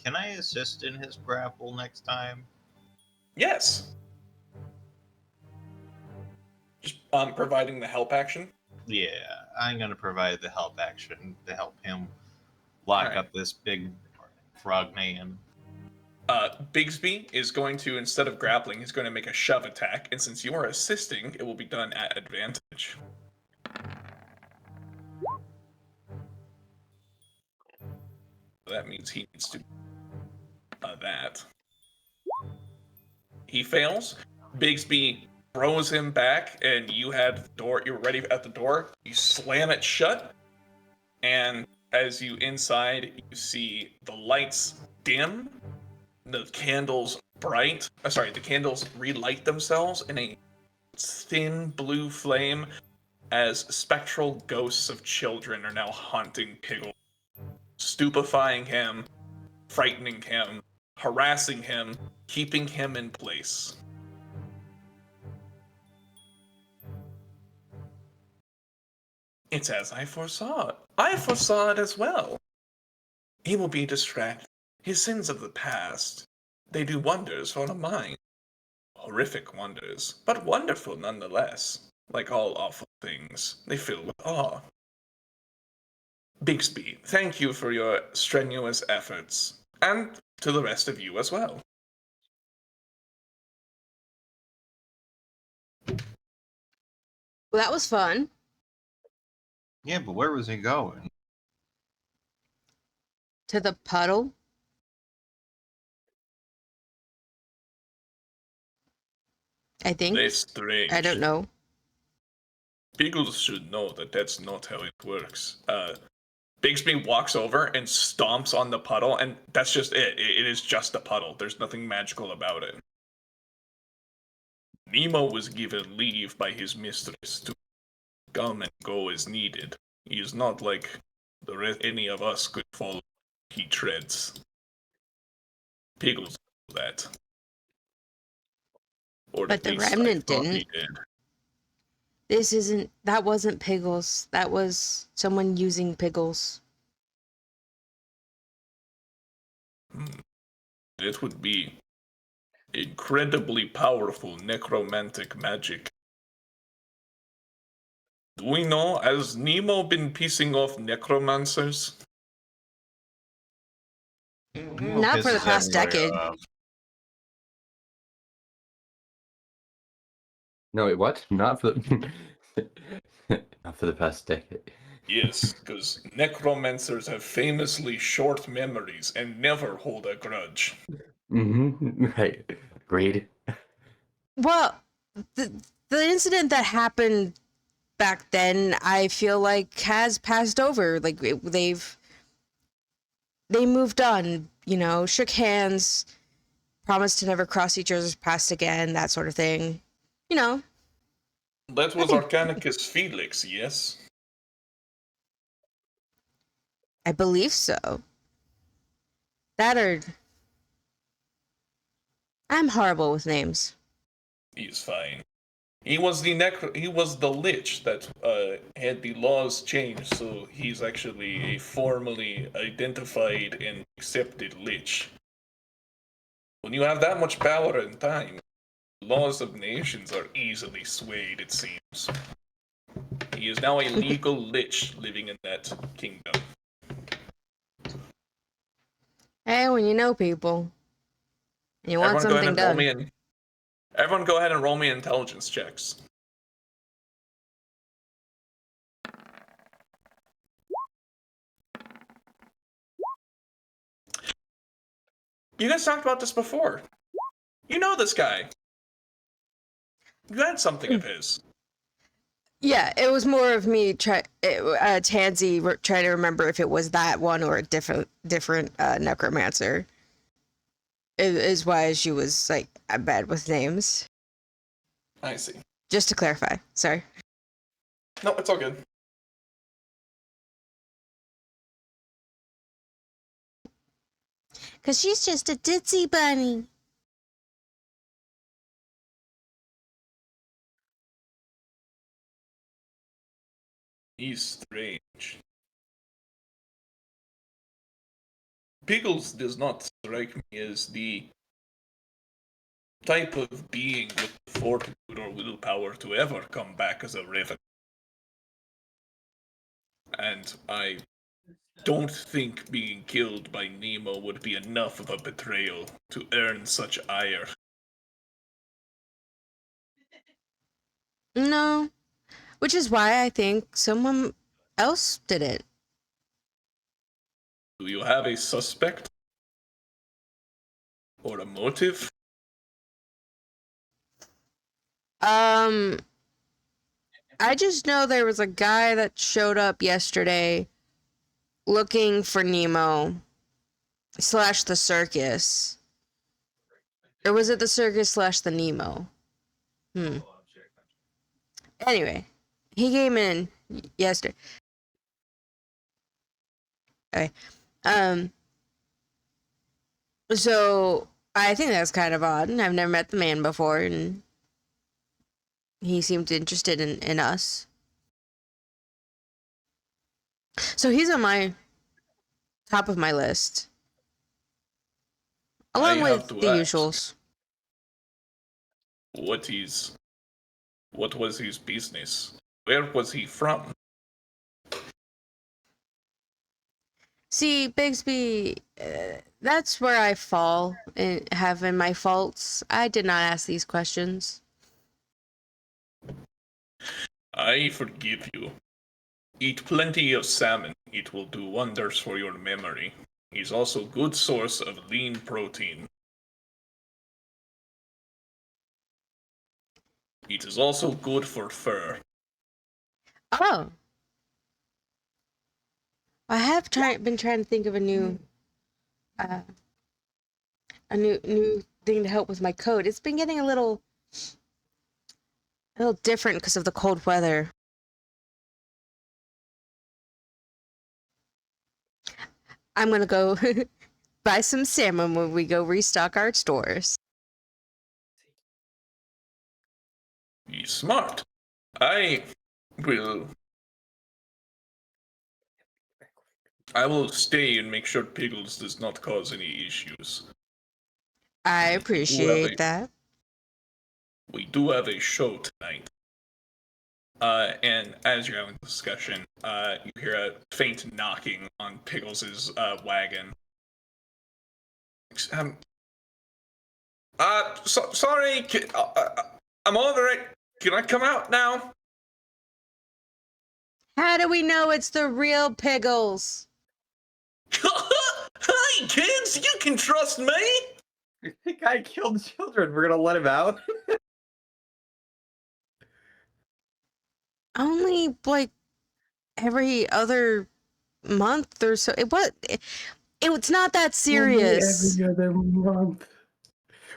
Can I assist in his grapple next time? Yes. Just providing the help action. Yeah, I'm gonna provide the help action to help him lock Alright. up this big frog man. Bigsby is going to, instead of grappling, he's going to make a shove attack, and since you are assisting, it will be done at advantage. That means he needs to that. He fails. Bigsby throws him back, and you had the door. You're ready at the door. You slam it shut, and as you inside, you see the lights dim, the candles bright. The candles relight themselves in a thin blue flame, as spectral ghosts of children are now haunting Piggle, stupefying him, frightening him, harassing him, keeping him in place. It's as I foresaw it. I foresaw it as well. He will be distracted. His sins of the past, they do wonders for a mind. Horrific wonders, but wonderful nonetheless. Like all awful things, they fill with awe. Bigsby, thank you for your strenuous efforts, and to the rest of you as well. Well, that was fun. Yeah, but where was he going? To the puddle. I think. That's strange. I don't know. Pickles should know that that's not how it works. Bigsby walks over and stomps on the puddle, and that's just it. It is just a puddle. There's nothing magical about it. Nemo was given leave by his mistress to come and go as needed. He is not like the rest any of us could follow he treads. Pickles knew that. Or But at the least I remnant thought he didn't. did. That wasn't Piggles. That was someone using Piggles. It would be incredibly powerful necromantic magic. Do we know, has Nemo been piecing off necromancers? Not for the Pisses past everybody decade. off. No, wait, what? Not for the not for the past decade. Yes, because necromancers have famously short memories and never hold a grudge. Mm-hmm. Right. Agreed. Well, the incident that happened back then, I feel like has passed over. Like they moved on. You know, shook hands, promised to never cross each other's paths again, that sort of thing. You know, That was nothing. Arcanicus Felix, yes? I believe so. That or I'm horrible with names. He's fine. He was the lich that had the laws changed, so he's actually a formally identified and accepted lich. When you have that much power and time, laws of nations are easily swayed, it seems. He is now a legal lich living in that kingdom. Hey, when you know people, and you want something done. Everyone go ahead and roll me intelligence checks. You guys talked about this before. You know this guy. You had something of his. Yeah, it was more of me Tansy trying to remember if it was that one or a different necromancer. Is why she was like bad with names. I see. Just to clarify, sorry. No, it's all good. Cause she's just a ditzy bunny. He's strange. Pickles does not strike me as the type of being with fortitude or willpower to ever come back as a raven. And I don't think being killed by Nemo would be enough of a betrayal to earn such ire. No, which is why I think someone else did it. Do you have a suspect? Or a motive? I just know there was a guy that showed up yesterday looking for Nemo / the circus. Or was it the circus / the Nemo? Anyway, he came in yesterday. Okay. So I think that's kind of odd. I've never met the man before, and he seemed interested in us. So he's on my top of my list, along with the usuals. What was his business? Where was he from? See, Bigsby, that's where I fall in having my faults. I did not ask these questions. I forgive you. Eat plenty of salmon. It will do wonders for your memory. He's also a good source of lean protein. It is also good for fur. Oh. I have been trying to think of a new thing to help with my coat. It's been getting a little different because of the cold weather. I'm gonna go buy some salmon when we go restock our stores. He's smart. I will stay and make sure Pickles does not cause any issues. I appreciate that. We do have a show tonight. And as you're having the discussion, you hear a faint knocking on Pickles' wagon. Sorry, I'm over it. Can I come out now? How do we know it's the real Piggles? Hey, kids, you can trust me. The guy killed children. We're gonna let him out. Only like every other month or so. It's not that serious. Every other month.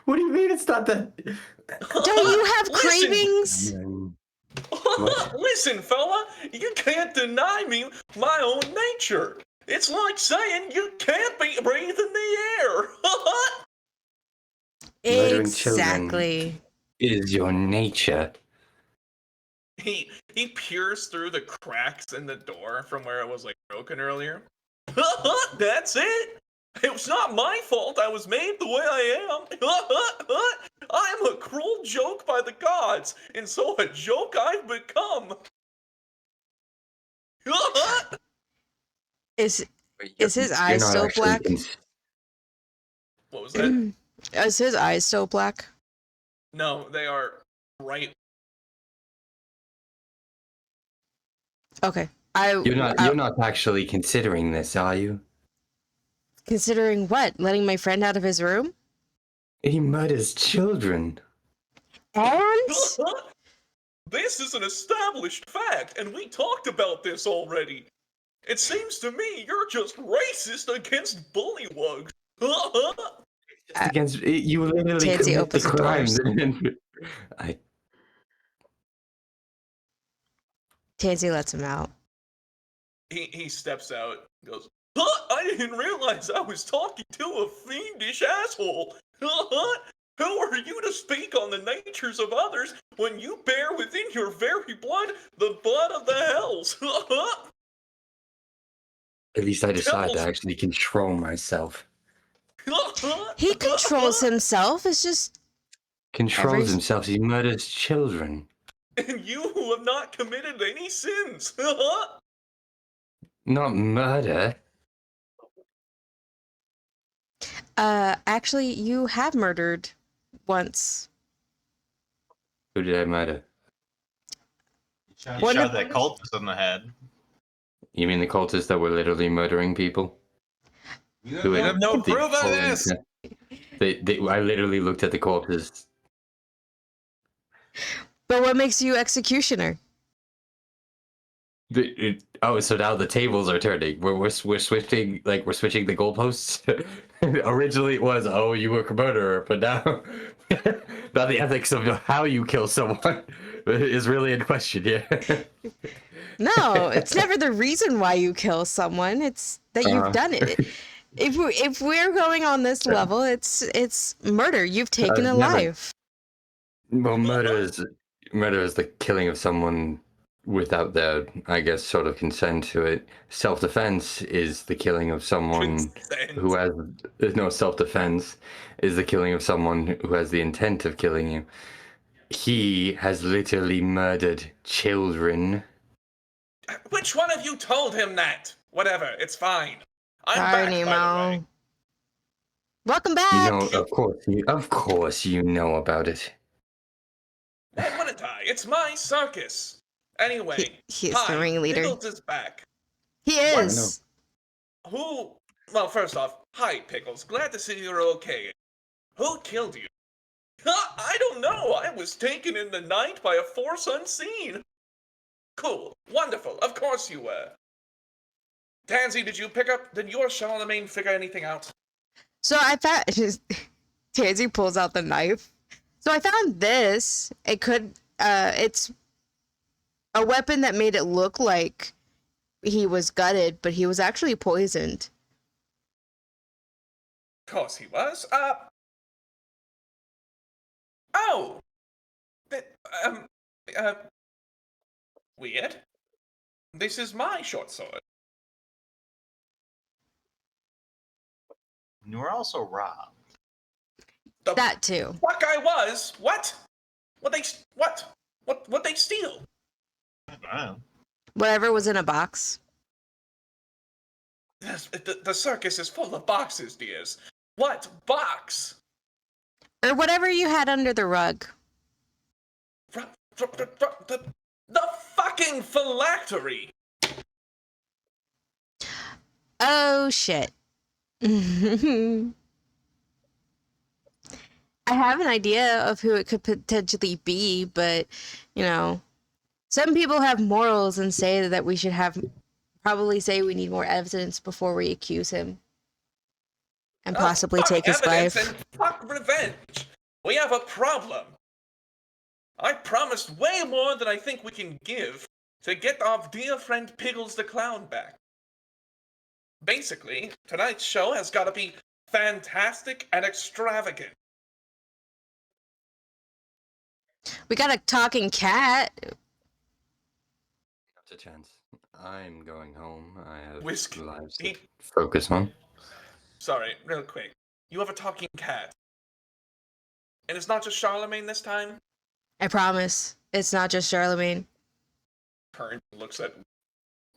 What do you mean it's not that? Don't you have Listen. cravings? What? Listen, fella, you can't deny me my own nature. It's like saying you can't breathe in the air. Murdering children. Exactly. Is your nature. He peers through the cracks in the door from where it was like broken earlier. That's it. It was not my fault I was made the way I am. I am a cruel joke by the gods, and so a joke I've become. Is his eyes not still actually black? What was that? Is his eyes still black? No, they are bright. Okay. You're not actually considering this, are you? Considering what? Letting my friend out of his room? He murders children. And? This is an established fact, and we talked about this already. It seems to me you're just racist against bullywugs. Against you literally Tansy commit the opens the crimes. doors. Tansy lets him out. He steps out, goes, I didn't realize I was talking to a fiendish asshole. Who are you to speak on the natures of others when you bear within your very blood the blood of the hells? At least I decide to actually control myself. He controls himself. It's just Controls himself. He murders children. And you who have not committed any sins. Not murder. Actually, you have murdered once. Who did I murder? You What shot if- that cultist in the head. You mean the cultists that were literally murdering people? You Who have no proof of this. I literally looked at the corpses. But what makes you executioner? So now the tables are turning. We're switching, like we're switching the goalposts. Originally it was, oh, you were a murderer, but now the ethics of how you kill someone is really in question here. No, it's never the reason why you kill someone. It's that you've done it. If we're going on this level, it's murder. You've taken a never- life. Well, murder is the killing of someone without their, I guess, sort of consent to it. Self-defense is the killing of someone who has no self-defense is the killing of someone who has the intent of killing you. He has literally murdered children. Which one of you told him that? Whatever, it's fine. I'm Sorry, back, by the Nemo. way. Welcome back. You know, of course you know about it. Why wouldn't I? It's my circus. Anyway, He's hi, the ringleader. Pickles is back. He is. Well, first off, hi, Pickles. Glad to see you're okay. Who killed you? I don't know. I was taken in the night by a force unseen. Cool. Wonderful. Of course you were. Tansy, did your Charlemagne figure anything out? So I found Tansy pulls out the knife. So I found this. It's a weapon that made it look like he was gutted, but he was actually poisoned. Of course he was. Oh! Weird. This is my short sword. You were also robbed. That too. Fuck I was? What? What they steal? I don't know. Whatever was in a box. The circus is full of boxes, dears. What box? Or whatever you had under the rug. The fucking phylactery! Oh shit. I have an idea of who it could potentially be, but you know, some people have morals and say that we should probably say we need more evidence before we accuse him and Oh, possibly fuck take his evidence life. and fuck revenge! We have a problem! I promised way more than I think we can give to get our dear friend Piggles the Clown back. Basically, tonight's show has got to be fantastic and extravagant. We got a talking cat. Not a chance. I'm going home. I have Whisk. lives He- to focus on. Sorry, real quick. You have a talking cat. And it's not just Charlemagne this time? I promise. It's not just Charlemagne. Turns and looks at...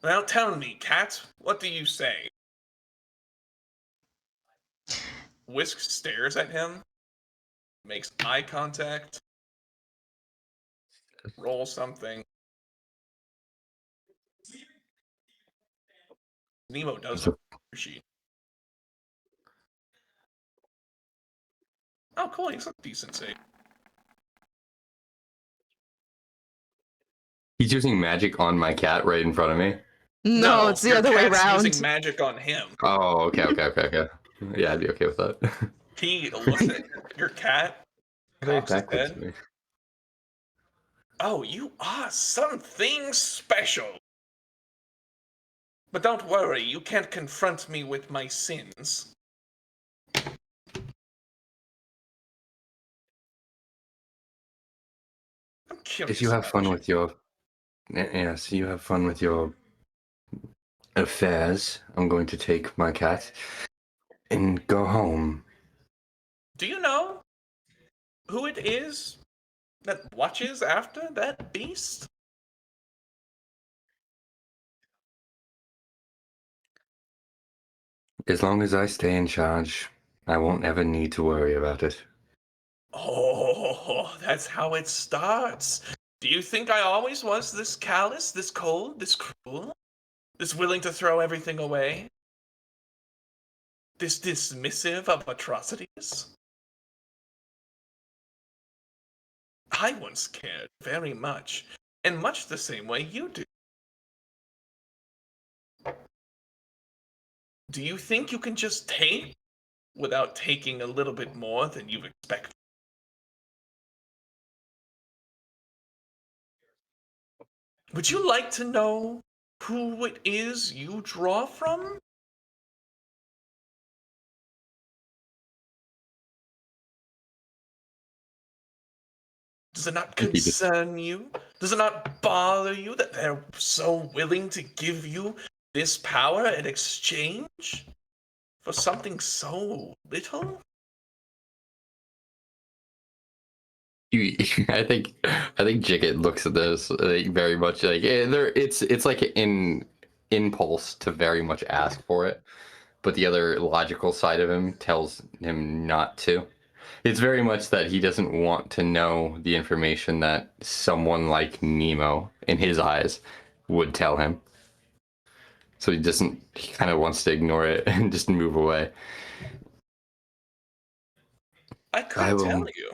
Now tell me, cat, what do you say? Whisk stares at him, makes eye contact, roll something. Nemo does a sheet. Oh, cool, he's a decent save. He's using magic on my cat right in front of me. No, it's the your other way cat's around. using magic on him. Oh, okay. Yeah, I'd be okay with that. He looks at your cat, cocks his Backwards head. to me. Oh, you are something special. But don't worry, you can't confront me with my sins. I'm curious. If you have about fun with your, yes, you have fun with your affairs. I'm going to take my cat and go home. Do you know who it is that watches after that beast? As long as I stay in charge, I won't ever need to worry about it. Oh, that's how it starts. Do you think I always was this callous, this cold, this cruel? This willing to throw everything away? This dismissive of atrocities? I once cared very much, in much the same way you do. Do you think you can just take without taking a little bit more than you expect? Would you like to know who it is you draw from? Does it not think he just- concern you? Does it not bother you that they're so willing to give you this power in exchange for something so little? I think Jiggit looks at this like, very much like it's like an impulse to very much ask for it, but the other logical side of him tells him not to. It's very much that he doesn't want to know the information that someone like Nemo, in his eyes, would tell him. So he kind of wants to ignore it and just move away. I could will- tell you.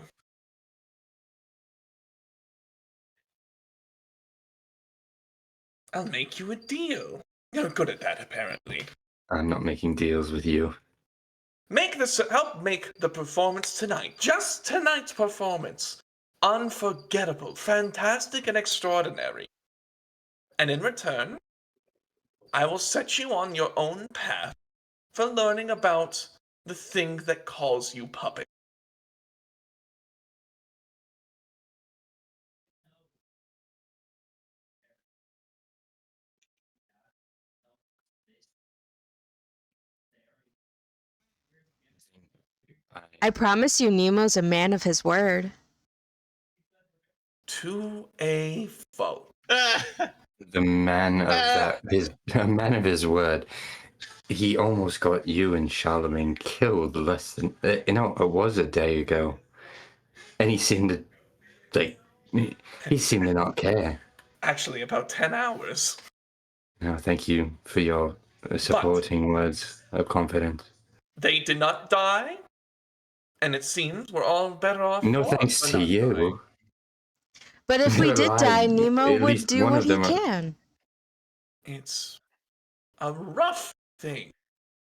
I'll make you a deal. You're good at that, apparently. I'm not making deals with you. Help make the performance tonight, just tonight's performance, unforgettable, fantastic, and extraordinary. And in return, I will set you on your own path for learning about the thing that calls you puppet. I promise you, Nemo's a man of his word. To a fault. The man of a man of his word. He almost got you and Charlemagne killed less than it was a day ago, and he seemed to like He seemed to not care. Actually, about 10 hours. No, thank you for your supporting words of confidence. They did not die, and it seems we're all better off No for thanks to not dying. you. But if we did die, Nemo At would least do one what of he them can. It's a rough thing.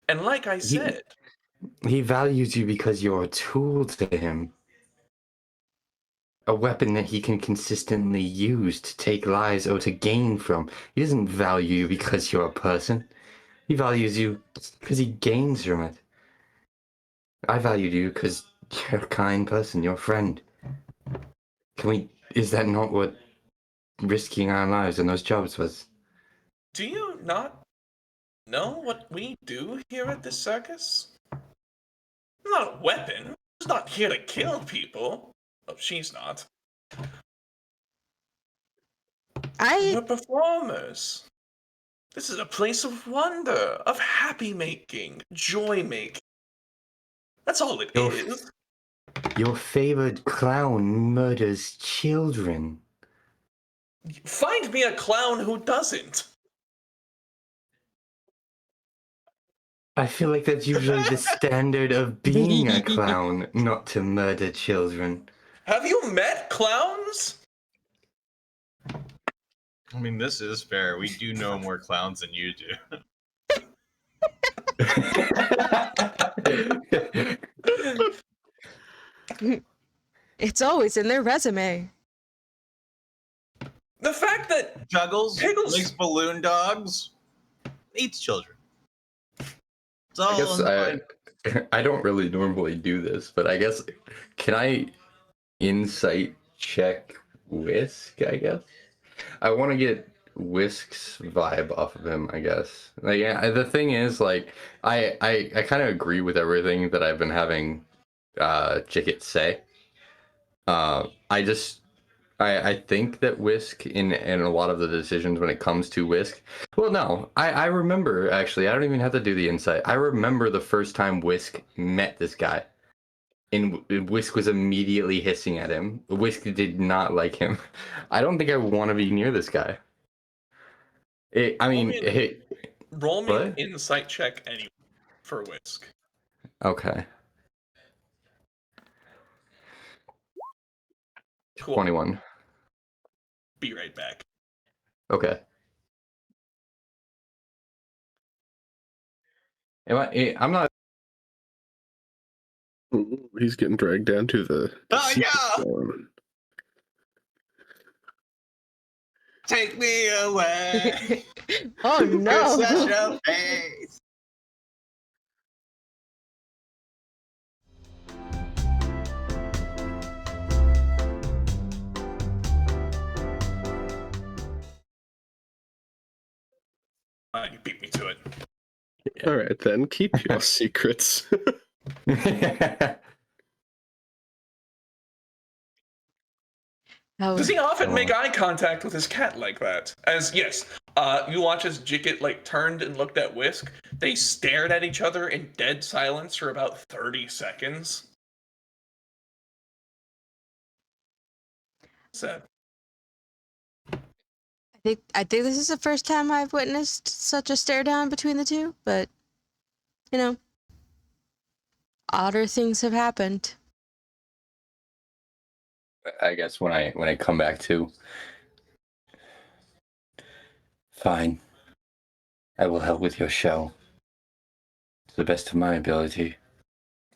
And like I said, He values you because you're a tool to him. A weapon that he can consistently use to take lives or to gain from. He doesn't value you because you're a person. He values you because he gains from it. I valued you because you're a kind person, you're a friend. Is that not what risking our lives in those jobs was? do you not know what we do here at this circus? I'm not a weapon. I'm just not here to kill people. Oh, she's not. We're performers. This is a place of wonder, of happy making, joy making. That's all it is. Your favorite clown murders children. Find me a clown who doesn't. I feel like that's usually the standard of being a clown, not to murder children. Have you met clowns? I mean, this is fair. We do know more clowns than you do. It's always in their resume. The fact that Juggles, Pickles makes balloon dogs, eats children. It's all I guess in I don't really normally do this, but I guess can I insight check Whisk, I guess? I want to get Whisk's vibe off of him, I guess. Like, yeah, the thing is, like, I kind of agree with everything that I've been having Jicket say. I think that Whisk in a lot of the decisions when it comes to Whisk. Well, no, I remember actually. I don't even have to do the insight. I remember the first time Whisk met this guy, and Whisk was immediately hissing at him. Whisk did not like him. I don't think I want to be near this guy. roll me an What? insight check anyway for Whisk. Okay. Cool. 21. Be right back. Okay. I'm not. Ooh, he's getting dragged down to the Oh, secret yeah! zone. Take me away. Oh You're such no! a face. You beat me to it. All right, then keep your secrets. Does he often Oh. make eye contact with his cat like that? As yes, you watch as Jicket like turned and looked at Whisk. They stared at each other in dead silence for about 30 seconds. So I think this is the first time I've witnessed such a stare down between the two, but you know, odder things have happened. I guess when I come back to, fine, I will help with your show to the best of my ability.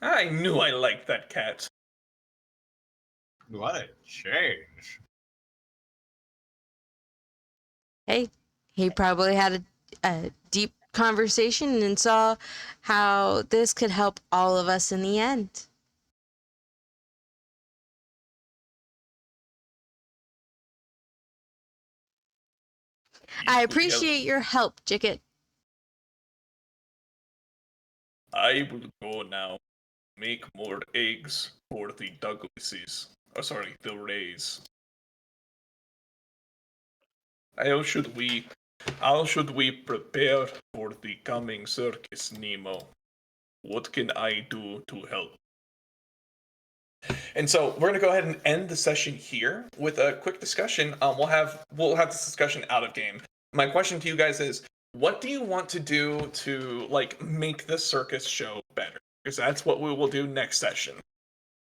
I knew I liked that cat. What a change. Hey, he probably had a deep conversation and saw how this could help all of us in the end. I appreciate your help, Jicket. I will go now. Make more eggs for the Douglases. Oh, sorry, the Rays. How should we prepare for the coming circus, Nemo? What can I do to help? And so we're gonna go ahead and end the session here with a quick discussion. We'll have this discussion out of game. My question to you guys is, what do you want to do to like make the circus show better? Because that's what we will do next session.